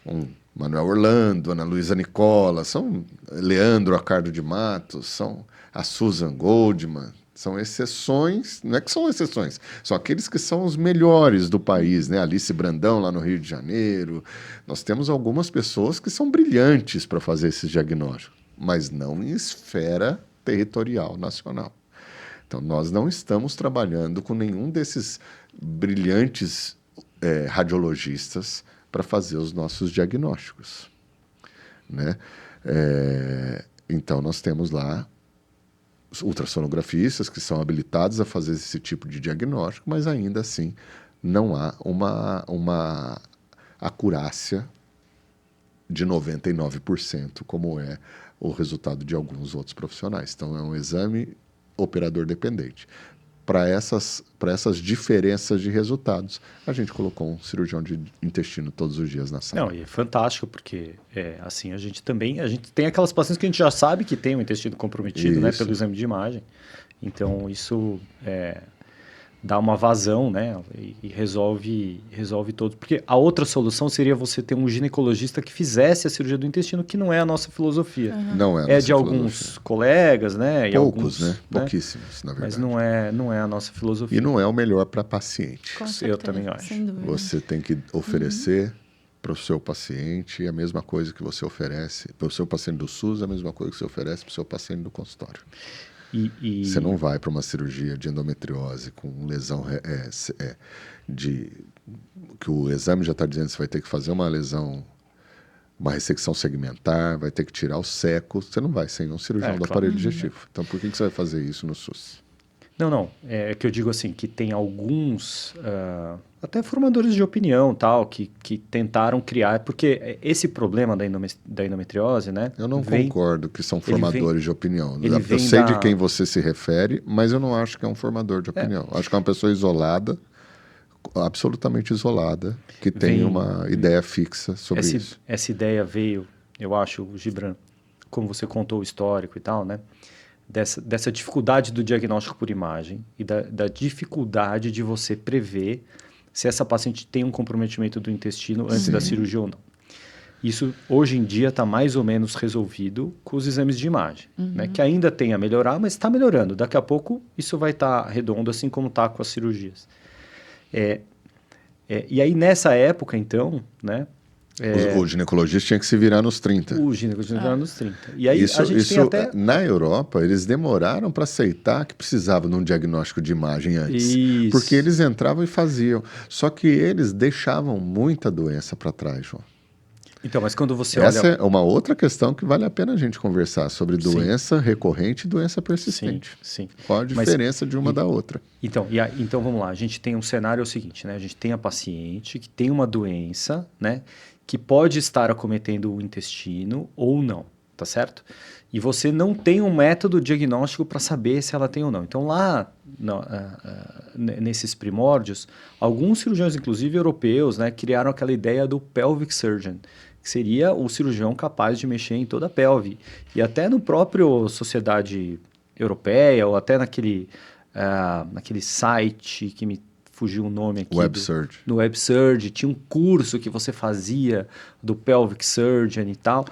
um Manuel Orlando, Ana Luísa Nicola, são Leandro Acardo de Matos, são a Susan Goldman. São exceções, não é que são exceções, são aqueles que são os melhores do país, né? Alice Brandão, lá no Rio de Janeiro. Nós temos algumas pessoas que são brilhantes para fazer esses diagnósticos, mas não em esfera territorial nacional. Então, nós não estamos trabalhando com nenhum desses brilhantes radiologistas para fazer os nossos diagnósticos, né? Então, nós temos lá ultrassonografistas que são habilitados a fazer esse tipo de diagnóstico, mas ainda assim não há uma acurácia de 99%, como é o resultado de alguns outros profissionais. Então, é um exame operador dependente. Para essas diferenças de resultados, a gente colocou um cirurgião de intestino todos os dias na sala. Não, e é fantástico, porque assim, a gente tem aquelas pacientes que a gente já sabe que tem o intestino comprometido, né, pelo exame de imagem. Então, isso dá uma vazão, né, e resolve todos. Porque a outra solução seria você ter um ginecologista que fizesse a cirurgia do intestino, que não é a nossa filosofia. Uhum. Não é a nossa de alguns colegas, né? Poucos, né? Pouquíssimos, na verdade. Mas não é a nossa filosofia. E não é o melhor para paciente. Com certeza, eu também acho. sem dúvida. Você tem que oferecer para o seu paciente a mesma coisa que você oferece para o seu paciente do SUS, a mesma coisa que você oferece para o seu paciente do consultório. Você não vai para uma cirurgia de endometriose com lesão que o exame já está dizendo que você vai ter que fazer uma lesão, uma ressecção segmentar, vai ter que tirar o seco. Você não vai sem um cirurgião do aparelho digestivo. Então, por que você vai fazer isso no SUS? Não. É que eu digo assim, que tem alguns, até formadores de opinião, tal, que tentaram criar, porque esse problema da endometriose, né? Eu não concordo que são formadores de opinião. Eu sei de quem você se refere, mas eu não acho que é um formador de opinião. Acho que é uma pessoa isolada, absolutamente isolada, que tem uma ideia fixa sobre isso. Essa ideia veio, eu acho, Gibran, como você contou o histórico e tal, né? Dessa dificuldade do diagnóstico por imagem e da dificuldade de você prever se essa paciente tem um comprometimento do intestino antes da cirurgia ou não. Isso, hoje em dia, está mais ou menos resolvido com os exames de imagem, né? Que ainda tem a melhorar, mas está melhorando. Daqui a pouco, isso vai estar redondo, assim como está com as cirurgias. E aí, nessa época, então, né? O ginecologista tinha que se virar nos 30. O ginecologista virar nos 30. E aí, a gente tem até... Na Europa, eles demoraram para aceitar que precisava de um diagnóstico de imagem antes. Isso. Porque eles entravam e faziam. Só que eles deixavam muita doença para trás, João. Então, mas quando você Essa olha... é uma outra questão que vale a pena a gente conversar sobre doença recorrente e doença persistente. Sim. Qual a diferença de uma da outra? Então, então, vamos lá. A gente tem um cenário seguinte, né? A gente tem a paciente que tem uma doença, né? Que pode estar acometendo o intestino ou não, tá certo? E você não tem um método diagnóstico para saber se ela tem ou não. Então, lá, nesses primórdios, alguns cirurgiões, inclusive europeus, né, criaram aquela ideia do pelvic surgeon, que seria o cirurgião capaz de mexer em toda a pelve. E até no próprio Sociedade Europeia, ou até naquele site que me fugiu o nome aqui. WebSurge. No WebSurge, tinha um curso que você fazia do pelvic surgeon e tal.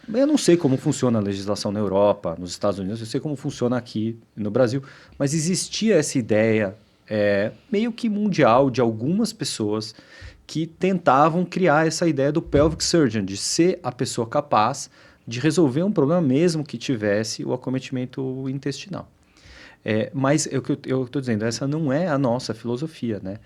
Eu não sei como funciona a legislação na Europa, nos Estados Unidos, eu sei como funciona aqui no Brasil, mas existia essa ideia meio que mundial de algumas pessoas que tentavam criar essa ideia do pelvic surgeon, de ser a pessoa capaz de resolver um problema mesmo que tivesse o acometimento intestinal. Mas é o que eu estou dizendo, essa não é a nossa filosofia, né?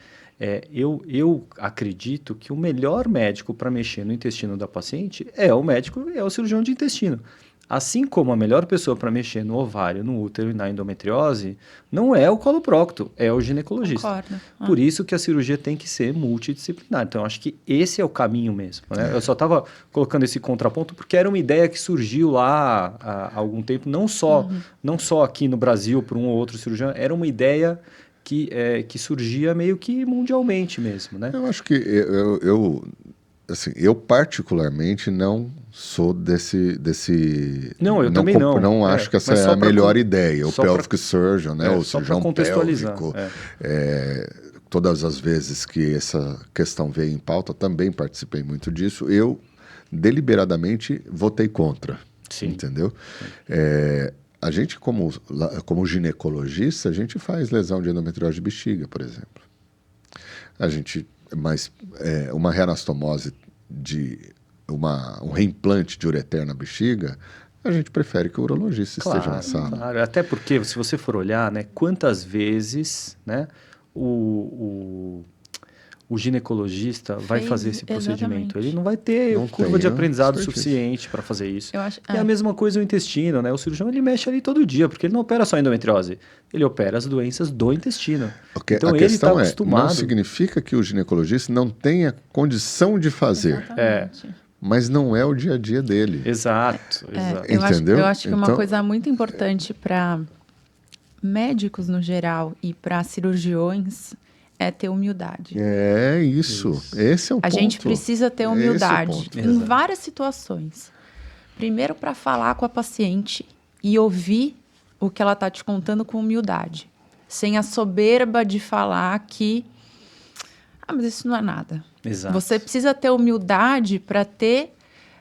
Eu acredito que o melhor médico para mexer no intestino da paciente é o cirurgião de intestino. Assim como a melhor pessoa para mexer no ovário, no útero e na endometriose não é o coloprocto, é o ginecologista. Concordo. Por isso que a cirurgia tem que ser multidisciplinar. Então, acho que esse é o caminho mesmo, né? Eu só estava colocando esse contraponto porque era uma ideia que surgiu lá há algum tempo, não só aqui no Brasil por um ou outro cirurgião, era uma ideia que surgia meio que mundialmente mesmo, né? Eu acho que eu particularmente não sou desse... Não, eu também não. Não acho que essa é a melhor ideia. O pelvic surgeon, né? O cirurgião pélvico. Todas as vezes que essa questão veio em pauta, também participei muito disso. Eu, deliberadamente, votei contra. Sim. Entendeu? a gente, como ginecologista, a gente faz lesão de endometriose de bexiga, por exemplo. Mas uma reanastomose um reimplante de ureter na bexiga, a gente prefere que o urologista esteja na sala. Claro, até porque, se você for olhar, né, quantas vezes, né, o ginecologista vai fazer esse procedimento. Exatamente. Ele não vai ter curva de aprendizado suficiente para fazer isso. E a mesma coisa o intestino, né? O cirurgião ele mexe ali todo dia, porque ele não opera só endometriose, ele opera as doenças do intestino. Okay. Então a ele está acostumado. Não significa que o ginecologista não tenha condição de fazer. Exatamente. Mas não é o dia a dia dele. Exato. Entendeu? Eu acho que uma coisa muito importante para médicos no geral e para cirurgiões é ter humildade. É isso. Esse é o ponto. A gente precisa ter humildade em várias situações. Primeiro, para falar com a paciente e ouvir o que ela está te contando com humildade. Sem a soberba de falar que... mas isso não é nada. Exato. Você precisa ter humildade para ter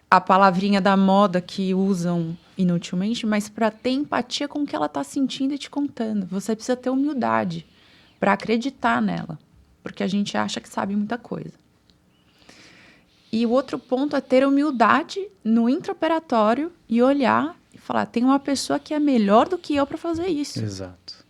a palavrinha da moda que usam inutilmente, mas para ter empatia com o que ela está sentindo e te contando. Você precisa ter humildade para acreditar nela, porque a gente acha que sabe muita coisa. E o outro ponto é ter humildade no intraoperatório e olhar e falar, tem uma pessoa que é melhor do que eu para fazer isso. Exato.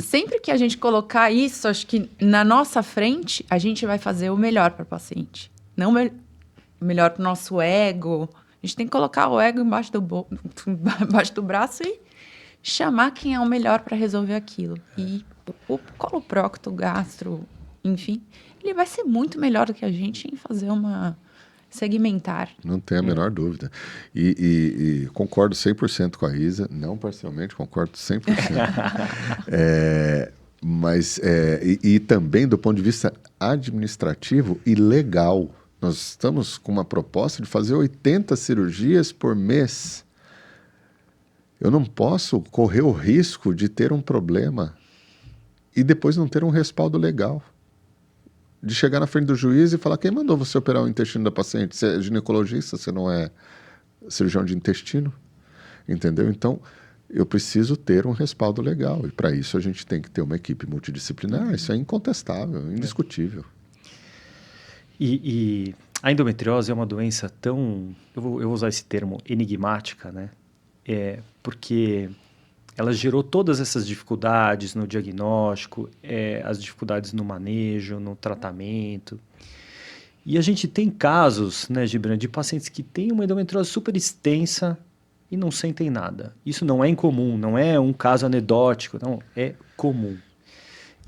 Sempre que a gente colocar isso, acho que na nossa frente, a gente vai fazer o melhor para o paciente. Não o melhor para o nosso ego. A gente tem que colocar o ego embaixo do braço e chamar quem é o melhor para resolver aquilo. E o coloprocto, gastro, enfim, ele vai ser muito melhor do que a gente em fazer uma segmentar. Não tem a menor dúvida. E concordo 100% com a Isa, não parcialmente, concordo 100%. E também do ponto de vista administrativo e legal. Nós estamos com uma proposta de fazer 80 cirurgias por mês. Eu não posso correr o risco de ter um problema e depois não ter um respaldo legal. De chegar na frente do juiz e falar, quem mandou você operar o intestino da paciente? Você é ginecologista, você não é cirurgião de intestino? Entendeu? Então, eu preciso ter um respaldo legal. E para isso a gente tem que ter uma equipe multidisciplinar. Isso é incontestável, indiscutível. E a endometriose é uma doença tão, eu vou usar esse termo, enigmática, né? Porque ela gerou todas essas dificuldades no diagnóstico, as dificuldades no manejo, no tratamento. E a gente tem casos, né, Gibran, de pacientes que têm uma endometriose super extensa e não sentem nada. Isso não é incomum, não é um caso anedótico, não, é comum.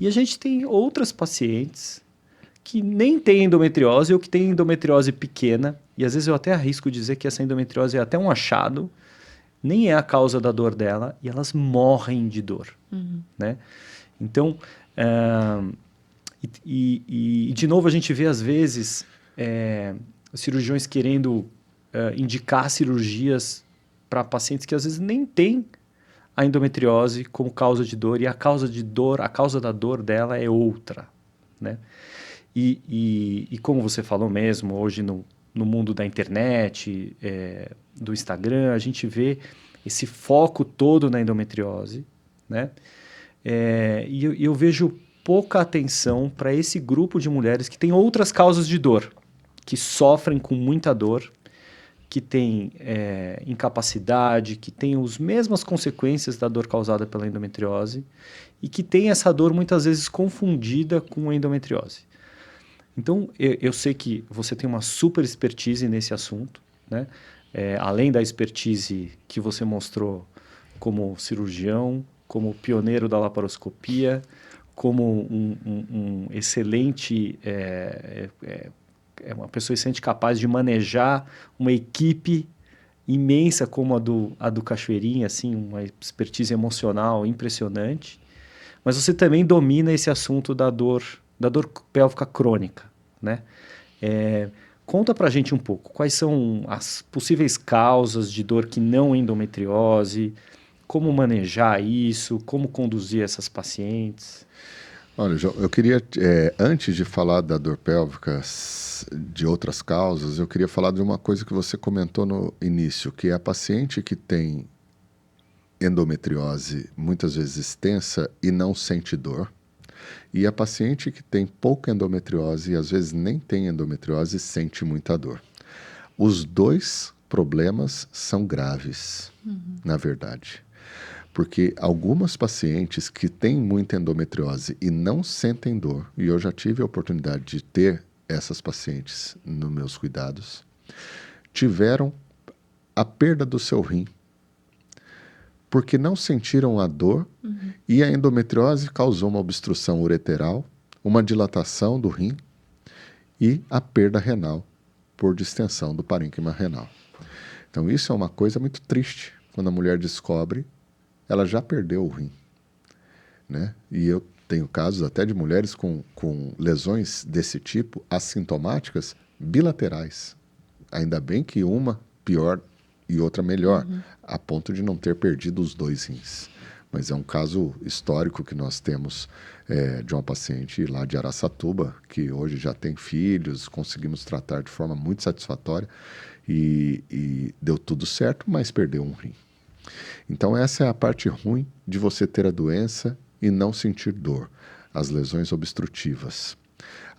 E a gente tem outras pacientes que nem têm endometriose ou que têm endometriose pequena, e às vezes eu até arrisco dizer que essa endometriose é até um achado, nem é a causa da dor dela, e elas morrem de dor, né? Então, de novo, a gente vê, às vezes, cirurgiões querendo indicar cirurgias para pacientes que, às vezes, nem têm a endometriose como causa de dor, e a causa da dor dela é outra, né? E como você falou mesmo, hoje no mundo da internet, do Instagram, a gente vê esse foco todo na endometriose, né? E eu vejo pouca atenção para esse grupo de mulheres que tem outras causas de dor, que sofrem com muita dor, que tem incapacidade, que tem as mesmas consequências da dor causada pela endometriose e que tem essa dor muitas vezes confundida com a endometriose. Então, eu sei que você tem uma super expertise nesse assunto, né? Além da expertise que você mostrou como cirurgião, como pioneiro da laparoscopia, como um excelente, uma pessoa excelente capaz de manejar uma equipe imensa como a do Cachoeirinha, assim, uma expertise emocional impressionante. Mas você também domina esse assunto da dor pélvica crônica, né? Conta pra gente um pouco, quais são as possíveis causas de dor que não é endometriose, como manejar isso, como conduzir essas pacientes? Olha, João, eu queria, antes de falar da dor pélvica, de outras causas, eu queria falar de uma coisa que você comentou no início, que é a paciente que tem endometriose muitas vezes extensa e não sente dor, e a paciente que tem pouca endometriose e às vezes nem tem endometriose sente muita dor. Os dois problemas são graves, na verdade. Porque algumas pacientes que têm muita endometriose e não sentem dor, e eu já tive a oportunidade de ter essas pacientes nos meus cuidados, tiveram a perda do seu rim, porque não sentiram a dor e a endometriose causou uma obstrução ureteral, uma dilatação do rim e a perda renal por distensão do parênquima renal. Então isso é uma coisa muito triste, quando a mulher descobre, ela já perdeu o rim, né? E eu tenho casos até de mulheres com lesões desse tipo, assintomáticas, bilaterais. Ainda bem que uma pior e outra melhor, a ponto de não ter perdido os dois rins. Mas é um caso histórico que nós temos de uma paciente lá de Araçatuba, que hoje já tem filhos, conseguimos tratar de forma muito satisfatória e deu tudo certo, mas perdeu um rim. Então essa é a parte ruim de você ter a doença e não sentir dor, as lesões obstrutivas.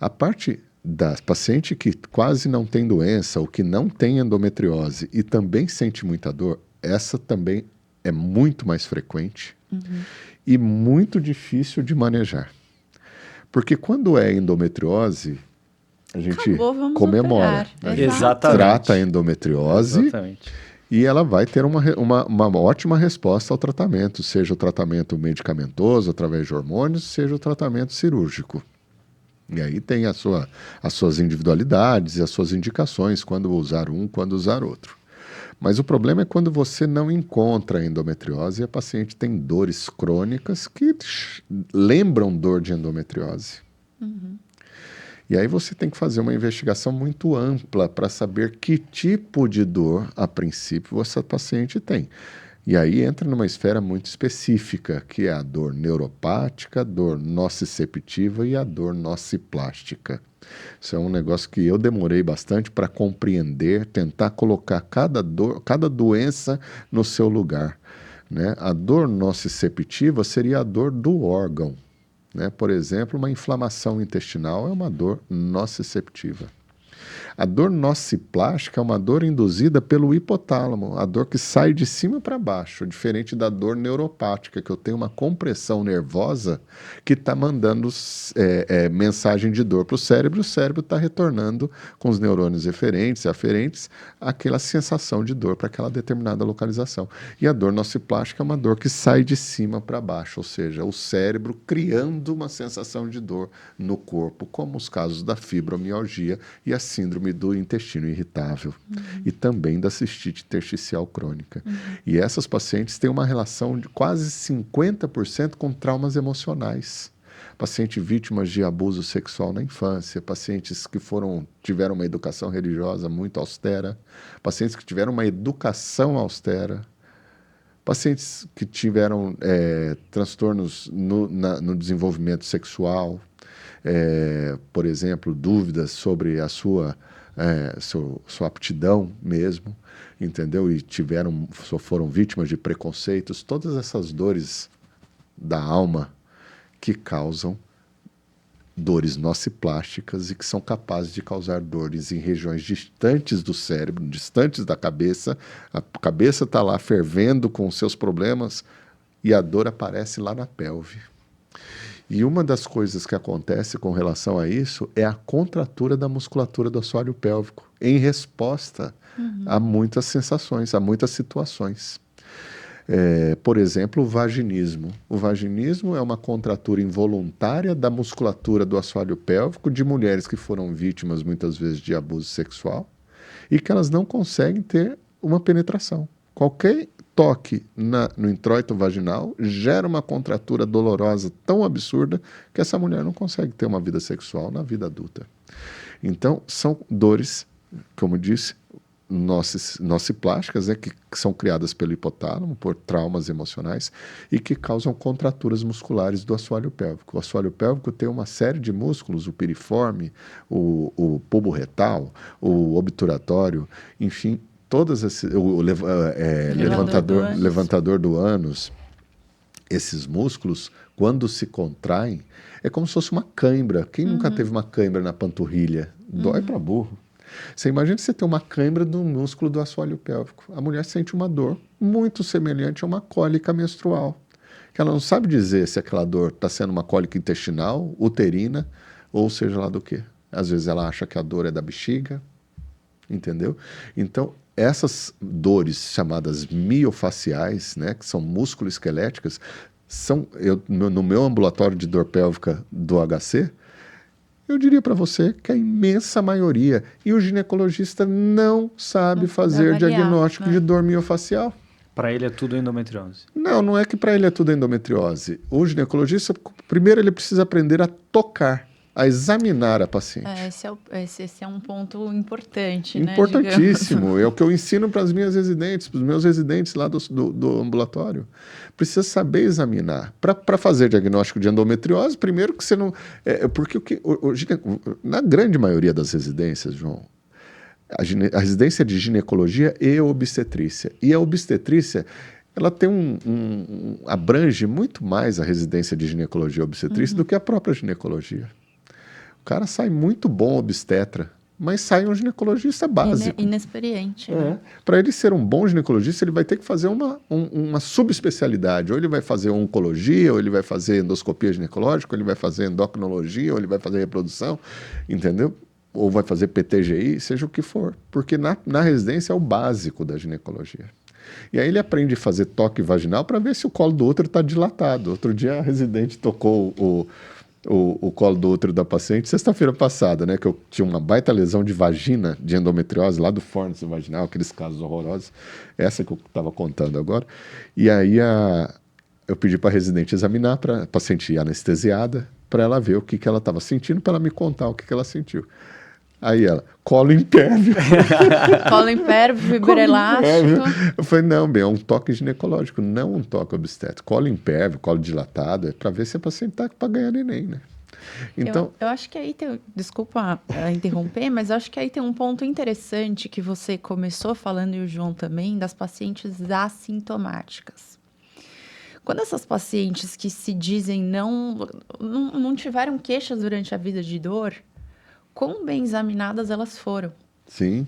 A parte da paciente que quase não tem doença ou que não tem endometriose e também sente muita dor, essa também é muito mais frequente e muito difícil de manejar. Porque quando é endometriose, a gente comemora, a gente trata a endometriose. Exatamente. E ela vai ter uma ótima resposta ao tratamento, seja o tratamento medicamentoso, através de hormônios, seja o tratamento cirúrgico. E aí tem as suas individualidades e as suas indicações, quando usar um, quando usar outro. Mas o problema é quando você não encontra a endometriose e a paciente tem dores crônicas que lembram dor de endometriose. E aí você tem que fazer uma investigação muito ampla para saber que tipo de dor, a princípio, essa paciente tem. E aí entra numa esfera muito específica, que é a dor neuropática, a dor nociceptiva e a dor nociplástica. Isso é um negócio que eu demorei bastante para compreender, tentar colocar cada doença no seu lugar, né? A dor nociceptiva seria a dor do órgão, né? Por exemplo, uma inflamação intestinal é uma dor nociceptiva. A dor nociplástica é uma dor induzida pelo hipotálamo, a dor que sai de cima para baixo, diferente da dor neuropática, que eu tenho uma compressão nervosa que está mandando mensagem de dor para o cérebro está retornando com os neurônios eferentes e aferentes aquela sensação de dor para aquela determinada localização. E a dor nociplástica é uma dor que sai de cima para baixo, ou seja, o cérebro criando uma sensação de dor no corpo, como os casos da fibromialgia e a síndrome do intestino irritável e também da cistite intersticial crônica. E essas pacientes têm uma relação de quase 50% com traumas emocionais. Pacientes vítimas de abuso sexual na infância, pacientes que tiveram uma educação religiosa muito austera, pacientes que tiveram uma educação austera, pacientes que tiveram transtornos no desenvolvimento sexual, por exemplo, dúvidas sobre a sua aptidão mesmo, entendeu? E foram vítimas de preconceitos, todas essas dores da alma que causam dores nociplásticas e que são capazes de causar dores em regiões distantes do cérebro, distantes da cabeça. A cabeça está lá fervendo com os seus problemas e a dor aparece lá na pelve. E uma das coisas que acontece com relação a isso é a contratura da musculatura do assoalho pélvico, em resposta a muitas sensações, a muitas situações. Por exemplo, o vaginismo. O vaginismo é uma contratura involuntária da musculatura do assoalho pélvico de mulheres que foram vítimas, muitas vezes, de abuso sexual e que elas não conseguem ter uma penetração. Qualquer toque no introito vaginal gera uma contratura dolorosa tão absurda que essa mulher não consegue ter uma vida sexual na vida adulta. Então, são dores, como disse, nociplásticas, que são criadas pelo hipotálamo, por traumas emocionais, e que causam contraturas musculares do assoalho pélvico. O assoalho pélvico tem uma série de músculos, o piriforme, o bulbo retal, o obturatório, enfim, levantador do ânus, esses músculos, quando se contraem, é como se fosse uma cãibra. Quem nunca teve uma cãibra na panturrilha? Dói para burro. Você imagina que você tem uma cãibra do músculo do assoalho pélvico. A mulher sente uma dor muito semelhante a uma cólica menstrual. Que ela não sabe dizer se aquela dor está sendo uma cólica intestinal, uterina, ou seja lá do quê. Às vezes ela acha que a dor é da bexiga, entendeu? Então, essas dores chamadas miofaciais, né, que são músculo-esqueléticas, no meu ambulatório de dor pélvica do HC, eu diria para você que a imensa maioria, e o ginecologista não sabe fazer diagnóstico de dor miofacial. Para ele é tudo endometriose. Não é que para ele é tudo endometriose. O ginecologista, primeiro ele precisa aprender a tocar, a examinar a paciente. Esse é um ponto importante, Importantíssimo. Né, é o que eu ensino para as minhas residentes, para os meus residentes lá do ambulatório. Precisa saber examinar. Para fazer diagnóstico de endometriose, primeiro que você não... porque na grande maioria das residências, João, a residência de ginecologia e obstetrícia. E a obstetrícia, ela tem abrange muito mais a residência de ginecologia e obstetrícia do que a própria ginecologia. O cara sai muito bom obstetra, mas sai um ginecologista básico. Inexperiente. Né? Para ele ser um bom ginecologista, ele vai ter que fazer uma subespecialidade. Ou ele vai fazer oncologia, ou ele vai fazer endoscopia ginecológica, ou ele vai fazer endocrinologia, ou ele vai fazer reprodução, entendeu? Ou vai fazer PTGI, seja o que for. Porque na residência é o básico da ginecologia. E aí ele aprende a fazer toque vaginal para ver se o colo do útero está dilatado. Outro dia a residente tocou o colo do útero da paciente, sexta-feira passada, né? Que eu tinha uma baita lesão de vagina, de endometriose, lá do fórnix vaginal, aqueles casos horrorosos. Essa que eu estava contando agora. E aí eu pedi para a residente examinar, para a paciente anestesiada, para ela ver o que ela estava sentindo, para ela me contar o que ela sentiu. Aí ela, colo impérvio. Colo impérvio, fibroelástico. Eu falei, não, bem, é um toque ginecológico, não um toque obstétrico. Colo impérvio, colo dilatado, é para ver se a paciente está para ganhar neném, né? Então, eu acho que aí tem... Desculpa interromper, mas eu acho que aí tem um ponto interessante que você começou falando, e o João também, das pacientes assintomáticas. Quando essas pacientes que se dizem não tiveram queixas durante a vida de dor, quão bem examinadas elas foram. Sim.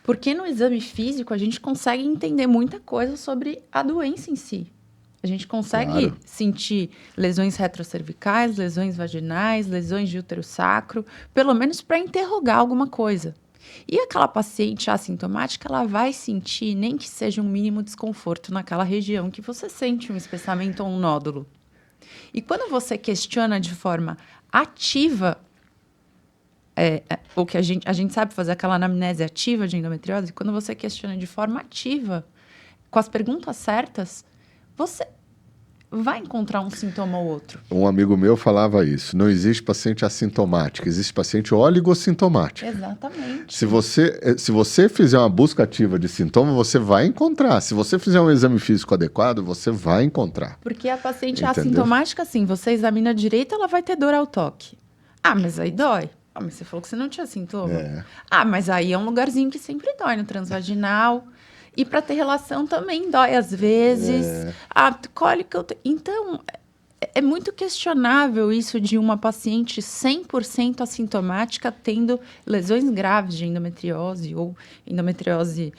Porque no exame físico a gente consegue entender muita coisa sobre a doença em si. A gente consegue sentir lesões retrocervicais, lesões vaginais, lesões de útero sacro, pelo menos para interrogar alguma coisa. E aquela paciente assintomática, ela vai sentir, nem que seja um mínimo desconforto naquela região que você sente um espessamento ou um nódulo. E quando você questiona de forma ativa, o que a gente sabe fazer, aquela anamnese ativa de endometriose, quando você questiona de forma ativa, com as perguntas certas, você vai encontrar um sintoma ou outro. Um amigo meu falava isso, não existe paciente assintomática, existe paciente oligossintomática. Exatamente. Se você fizer uma busca ativa de sintoma, você vai encontrar. Se você fizer um exame físico adequado, você vai encontrar. Porque a paciente assintomática, assim, você examina direito, ela vai ter dor ao toque. Ah, mas aí dói. Ah, mas você falou que você não tinha sintoma. Ah, mas aí é um lugarzinho que sempre dói, no transvaginal. E para ter relação também dói às vezes. A cólica... Então, é muito questionável isso de uma paciente 100% assintomática tendo lesões graves de endometriose ou endometriose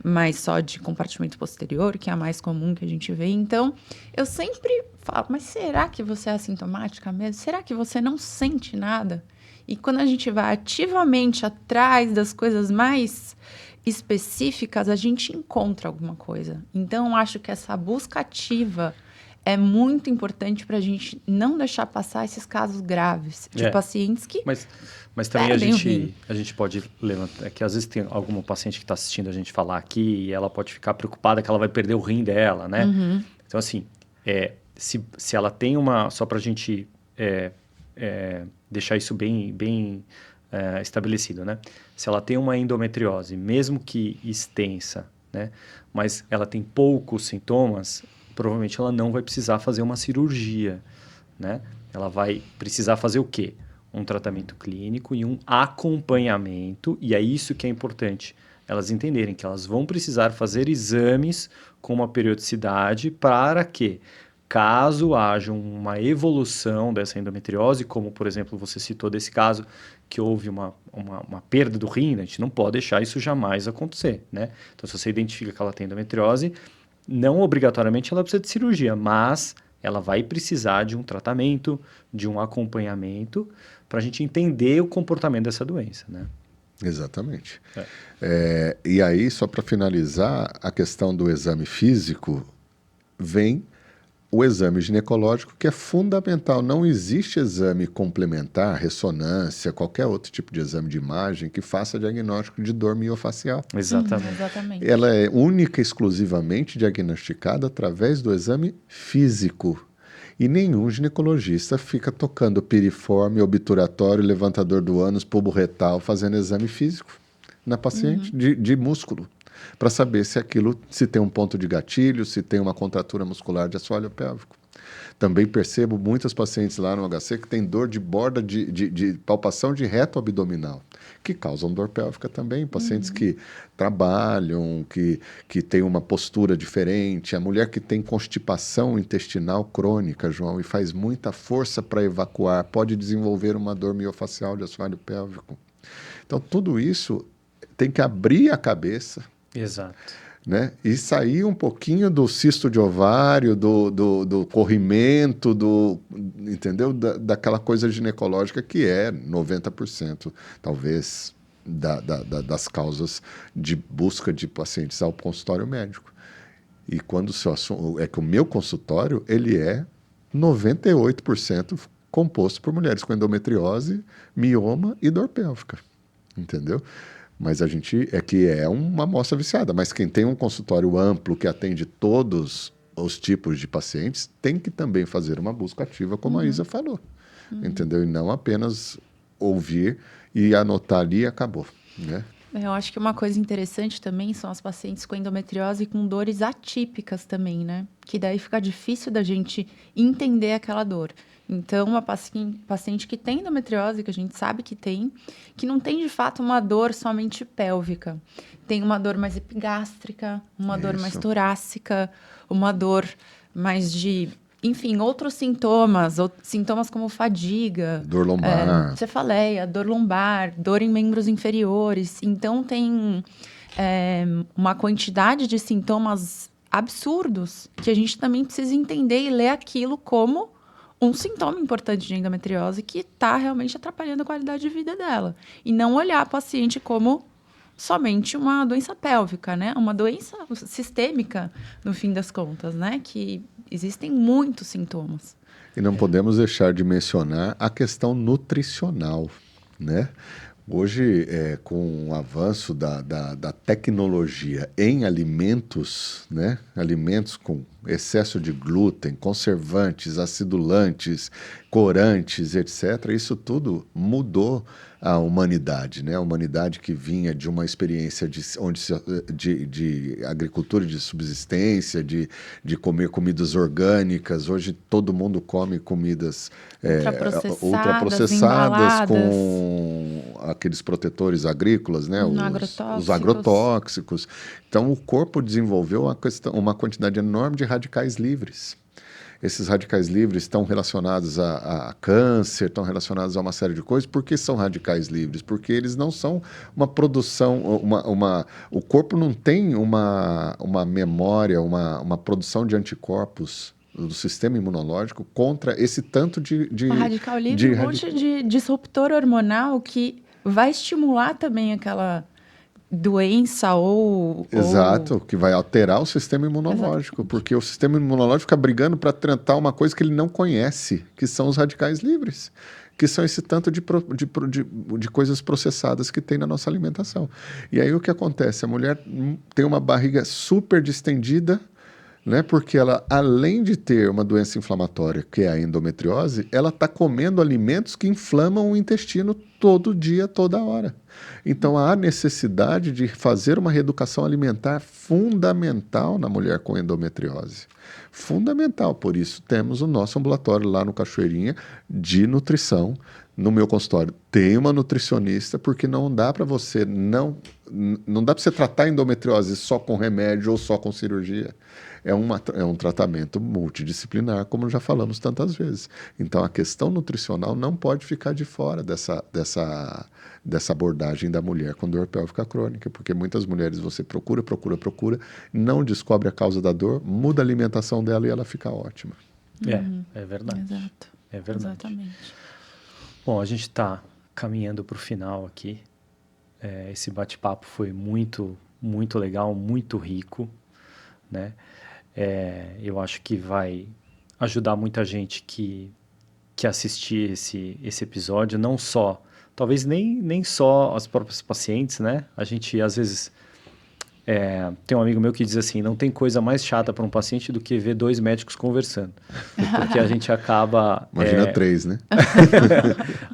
mais só de compartimento posterior, que é a mais comum que a gente vê. Então, eu sempre falo, mas será que você é assintomática mesmo? Será que você não sente nada? E quando a gente vai ativamente atrás das coisas mais específicas, a gente encontra alguma coisa. Então, acho que essa busca ativa é muito importante para a gente não deixar passar esses casos graves de pacientes que... Mas também a gente pode levantar, que às vezes tem alguma paciente que está assistindo a gente falar aqui e ela pode ficar preocupada que ela vai perder o rim dela, né? Uhum. Então, assim, se ela tem uma... Só para a gente deixar isso bem estabelecido, né? Se ela tem uma endometriose, mesmo que extensa, né? Mas ela tem poucos sintomas, provavelmente ela não vai precisar fazer uma cirurgia, né? Ela vai precisar fazer o quê? Um tratamento clínico e um acompanhamento, e é isso que é importante. elas entenderem que elas vão precisar fazer exames com uma periodicidade para que, caso haja uma evolução dessa endometriose, como, por exemplo, você citou desse caso, que houve uma perda do rim, né? A gente não pode deixar isso jamais acontecer, né? Então, se você identifica que ela tem endometriose, não obrigatoriamente ela precisa de cirurgia, mas ela vai precisar de um tratamento, de um acompanhamento, para a gente entender o comportamento dessa doença, né? Exatamente. E aí, só para finalizar, a questão do exame físico, vem o exame ginecológico, que é fundamental. Não existe exame complementar, ressonância, qualquer outro tipo de exame de imagem que faça diagnóstico de dor miofacial. Exatamente. Exatamente. Ela é única e exclusivamente diagnosticada através do exame físico. E nenhum ginecologista fica tocando piriforme, obturatório, levantador do ânus, pubo retal, fazendo exame físico na paciente de músculo, para saber se tem um ponto de gatilho, se tem uma contratura muscular de assoalho pélvico. Também percebo muitas pacientes lá no HC que têm dor de borda de palpação de reto abdominal, que causam dor pélvica também. Pacientes que trabalham, que têm uma postura diferente. A mulher que tem constipação intestinal crônica, João, e faz muita força para evacuar, pode desenvolver uma dor miofacial de assoalho pélvico. Então, tudo isso tem que abrir a cabeça. Exato. Né? E sair um pouquinho do cisto de ovário, do corrimento, entendeu? Daquela coisa ginecológica que é 90%, talvez, das causas de busca de pacientes ao consultório médico. E quando é que o meu consultório, ele é 98% composto por mulheres com endometriose, mioma e dor pélvica, entendeu? Mas a gente é uma amostra viciada. Mas quem tem um consultório amplo que atende todos os tipos de pacientes tem que também fazer uma busca ativa, como a Isa falou. Entendeu? E não apenas ouvir e anotar ali e acabou, né? Eu acho que uma coisa interessante também são as pacientes com endometriose e com dores atípicas também, né? Que daí fica difícil da gente entender aquela dor. Então, uma paciente que tem endometriose, que a gente sabe que não tem de fato uma dor somente pélvica. Tem uma dor mais epigástrica, uma dor mais torácica, uma dor mais de... Enfim, outros sintomas como fadiga. Dor lombar. Cefaleia, dor lombar, dor em membros inferiores. Então, tem uma quantidade de sintomas absurdos que a gente também precisa entender e ler aquilo como um sintoma importante de endometriose que está realmente atrapalhando a qualidade de vida dela. E não olhar a paciente como somente uma doença pélvica, né? Uma doença sistêmica, no fim das contas, né? Que existem muitos sintomas. E não podemos deixar de mencionar a questão nutricional, né? Hoje, com o avanço da tecnologia em alimentos, né? Alimentos com excesso de glúten, conservantes, acidulantes, corantes, etc., isso tudo mudou a humanidade, né? A humanidade que vinha de uma experiência de agricultura de subsistência, de comer comidas orgânicas. Hoje todo mundo come comidas ultraprocessadas com aqueles protetores agrícolas, né? Os agrotóxicos. Então o corpo desenvolveu uma quantidade enorme de radicais livres. Esses radicais livres estão relacionados a câncer, estão relacionados a uma série de coisas. Por que são radicais livres? Porque eles não são uma produção, o corpo não tem uma memória, uma produção de anticorpos do sistema imunológico contra esse tanto de o radical livre, monte de disruptor hormonal que vai estimular também aquela doença Exato, que vai alterar o sistema imunológico. Exatamente. Porque o sistema imunológico fica brigando para tratar uma coisa que ele não conhece, que são os radicais livres, que são esse tanto de coisas processadas que tem na nossa alimentação. E aí o que acontece? A mulher tem uma barriga super distendida, né? Porque ela, além de ter uma doença inflamatória, que é a endometriose, ela está comendo alimentos que inflamam o intestino todo dia, toda hora. Então, há necessidade de fazer uma reeducação alimentar fundamental na mulher com endometriose. Fundamental. Por isso, temos o nosso ambulatório lá no Cachoeirinha de nutrição. No meu consultório tem uma nutricionista, porque não dá para você não não dá para você tratar a endometriose só com remédio ou só com cirurgia. É um tratamento multidisciplinar, como já falamos tantas vezes. Então, a questão nutricional não pode ficar de fora dessa abordagem da mulher com dor pélvica crônica, porque muitas mulheres você procura, não descobre a causa da dor, muda a alimentação dela e ela fica ótima. É verdade. Exato. É verdade. Exatamente. Bom, a gente está caminhando para o final aqui. Esse bate-papo foi muito, muito legal, muito rico, né? Eu acho que vai ajudar muita gente que assistir esse episódio, não só, talvez nem só as próprias pacientes, né? A gente, às vezes, tem um amigo meu que diz assim, não tem coisa mais chata para um paciente do que ver 2 médicos conversando, porque a gente acaba... Imagina 3, né?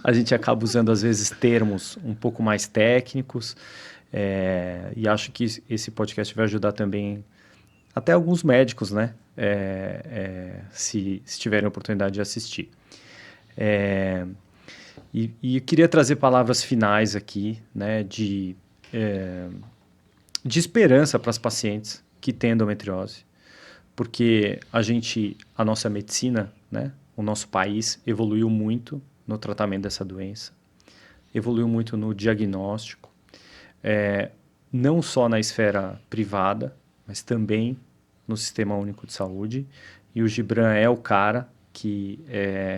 A gente acaba usando, às vezes, termos um pouco mais técnicos, e acho que esse podcast vai ajudar também até alguns médicos, né? Se tiverem a oportunidade de assistir. E eu queria trazer palavras finais aqui, né? De esperança para as pacientes que têm endometriose, porque a nossa medicina, né? O nosso país evoluiu muito no tratamento dessa doença, evoluiu muito no diagnóstico, não só na esfera privada, mas também no Sistema Único de Saúde. E o Gibran é o cara que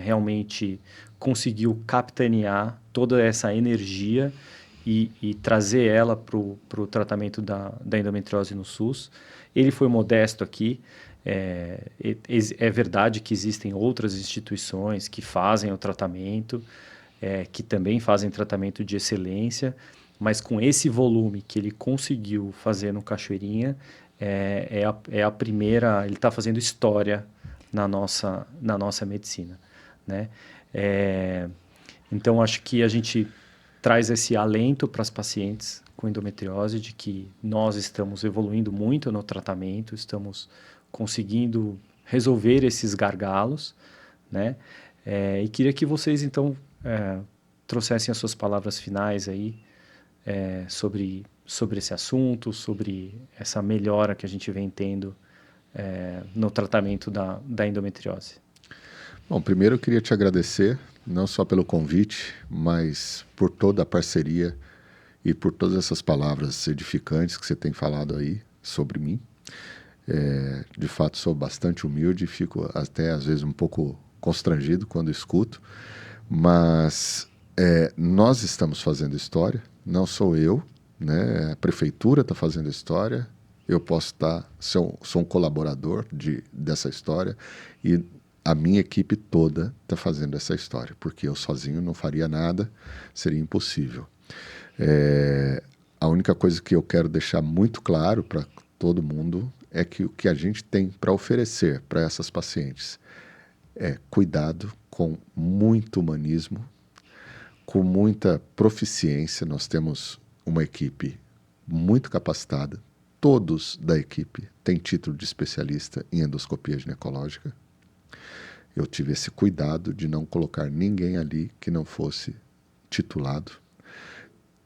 realmente conseguiu capitanear toda essa energia e trazer ela para o tratamento da endometriose no SUS. Ele foi modesto aqui. É verdade que existem outras instituições que fazem o tratamento, que também fazem tratamento de excelência, mas com esse volume que ele conseguiu fazer no Cachoeirinha, a primeira, ele está fazendo história na nossa medicina, né? Então, acho que a gente traz esse alento para as pacientes com endometriose de que nós estamos evoluindo muito no tratamento, estamos conseguindo resolver esses gargalos, né? E queria que vocês, então, trouxessem as suas palavras finais aí sobre esse assunto, sobre essa melhora que a gente vem tendo no tratamento da endometriose. Bom, primeiro eu queria te agradecer, não só pelo convite, mas por toda a parceria e por todas essas palavras edificantes que você tem falado aí sobre mim. De fato, sou bastante humilde e fico até às vezes um pouco constrangido quando escuto, mas nós estamos fazendo história, não sou eu, né? A prefeitura está fazendo história, eu posso sou um colaborador dessa história e a minha equipe toda está fazendo essa história, porque eu sozinho não faria nada, seria impossível. A única coisa que eu quero deixar muito claro para todo mundo é que o que a gente tem para oferecer para essas pacientes é cuidado com muito humanismo, com muita proficiência. Nós temos uma equipe muito capacitada, todos da equipe têm título de especialista em endoscopia ginecológica. Eu tive esse cuidado de não colocar ninguém ali que não fosse titulado.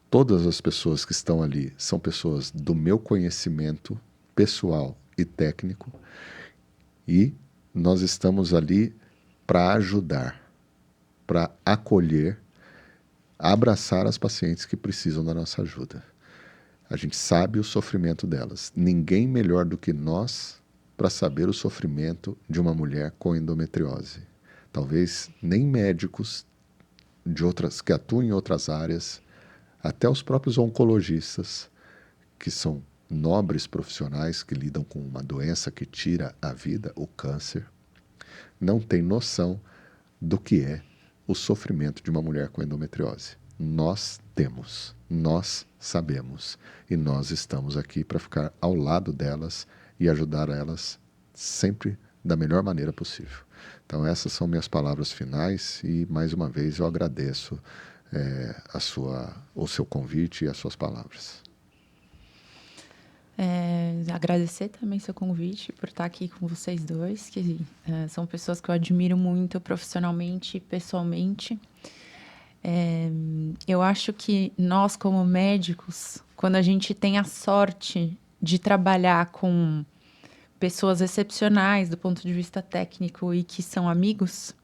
Todas as pessoas que estão ali são pessoas do meu conhecimento pessoal e técnico, e nós estamos ali para ajudar, para acolher, abraçar as pacientes que precisam da nossa ajuda. A gente sabe o sofrimento delas. Ninguém melhor do que nós para saber o sofrimento de uma mulher com endometriose. Talvez nem médicos que atuam em outras áreas, até os próprios oncologistas, que são nobres profissionais que lidam com uma doença que tira a vida, o câncer, não têm noção do que é o sofrimento de uma mulher com endometriose. Nós temos, nós sabemos, e nós estamos aqui para ficar ao lado delas e ajudar elas sempre da melhor maneira possível. Então essas são minhas palavras finais e mais uma vez eu agradeço o seu convite e as suas palavras. Agradecer também seu convite por estar aqui com vocês dois, que são pessoas que eu admiro muito profissionalmente e pessoalmente. Eu acho que nós, como médicos, quando a gente tem a sorte de trabalhar com pessoas excepcionais do ponto de vista técnico e que são amigos,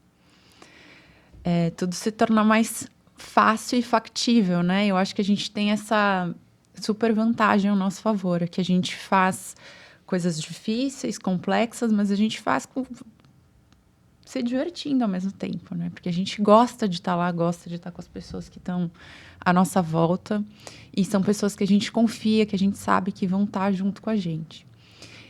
tudo se torna mais fácil e factível, né? Eu acho que a gente tem essa super vantagem ao nosso favor, é que a gente faz coisas difíceis, complexas, mas a gente faz se divertindo ao mesmo tempo, né? Porque a gente gosta de estar lá, gosta de estar com as pessoas que estão à nossa volta e são pessoas que a gente confia, que a gente sabe que vão estar junto com a gente.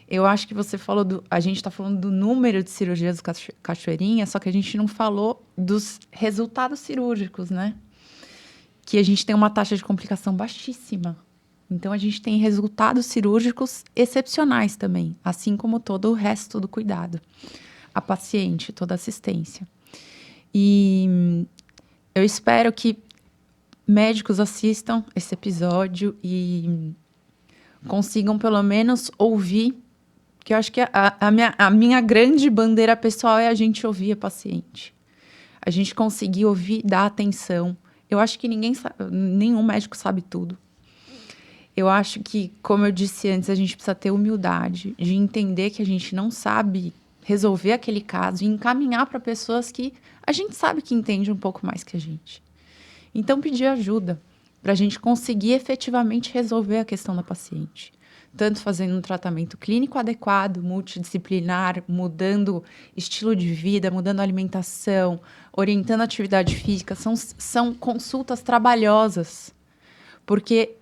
Eu acho que você falou a gente está falando do número de cirurgias do Cachoeirinha, só que a gente não falou dos resultados cirúrgicos, né? Que a gente tem uma taxa de complicação baixíssima. Então, a gente tem resultados cirúrgicos excepcionais também, assim como todo o resto do cuidado. A paciente, toda a assistência. E eu espero que médicos assistam esse episódio e consigam, pelo menos, ouvir, que eu acho que a minha grande bandeira pessoal é a gente ouvir a paciente. A gente conseguir ouvir, dar atenção. Eu acho que nenhum médico sabe tudo. Eu acho que, como eu disse antes, a gente precisa ter humildade de entender que a gente não sabe resolver aquele caso e encaminhar para pessoas que a gente sabe que entende um pouco mais que a gente. Então, pedir ajuda para a gente conseguir efetivamente resolver a questão da paciente. Tanto fazendo um tratamento clínico adequado, multidisciplinar, mudando estilo de vida, mudando alimentação, orientando a atividade física. São consultas trabalhosas, porque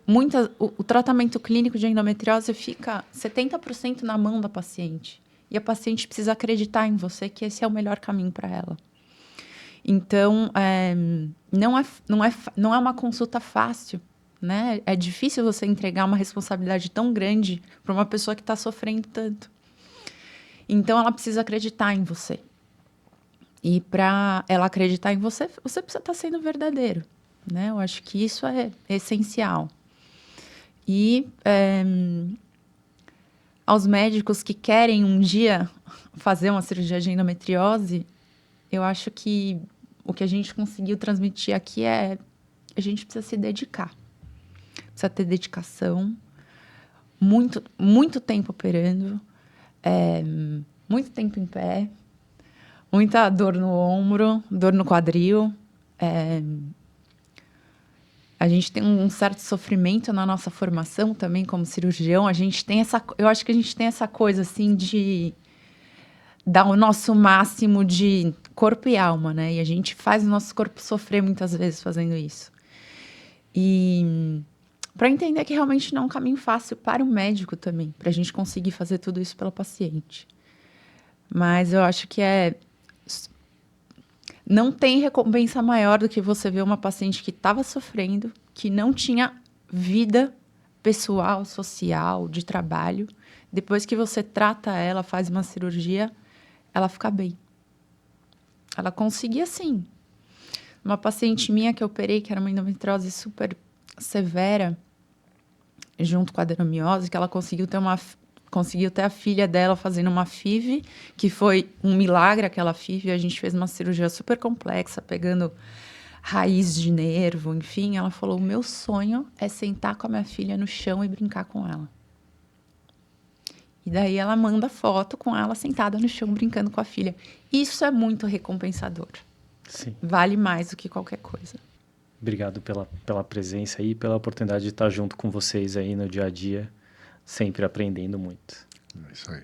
o tratamento clínico de endometriose fica 70% na mão da paciente. E a paciente precisa acreditar em você que esse é o melhor caminho para ela. Então, não é uma consulta fácil, né? É difícil você entregar uma responsabilidade tão grande para uma pessoa que está sofrendo tanto. Então, ela precisa acreditar em você. E para ela acreditar em você, você precisa estar sendo verdadeiro, né? Eu acho que isso é essencial. E aos médicos que querem um dia fazer uma cirurgia de endometriose, eu acho que o que a gente conseguiu transmitir aqui é a gente precisa se dedicar. Precisa ter dedicação, muito, muito tempo operando, muito tempo em pé, muita dor no ombro, dor no quadril. A gente tem um certo sofrimento na nossa formação também como cirurgião. Eu acho que a gente tem essa coisa assim de dar o nosso máximo de corpo e alma, né? E a gente faz o nosso corpo sofrer muitas vezes fazendo isso. E para entender que realmente não é um caminho fácil para o médico também, para a gente conseguir fazer tudo isso pela paciente. Mas eu acho que não tem recompensa maior do que você ver uma paciente que estava sofrendo, que não tinha vida pessoal, social, de trabalho. Depois que você trata ela, faz uma cirurgia, ela fica bem. Ela conseguia, sim. Uma paciente minha que eu operei, que era uma endometriose super severa, junto com a adenomiose, que ela conseguiu ter a filha dela fazendo uma FIV, que foi um milagre aquela FIV. A gente fez uma cirurgia super complexa, pegando raiz de nervo, enfim. Ela falou, o meu sonho é sentar com a minha filha no chão e brincar com ela. E daí ela manda foto com ela sentada no chão brincando com a filha. Isso é muito recompensador. Sim. Vale mais do que qualquer coisa. Obrigado pela presença e pela oportunidade de estar junto com vocês aí no dia a dia, sempre aprendendo muito. É isso aí.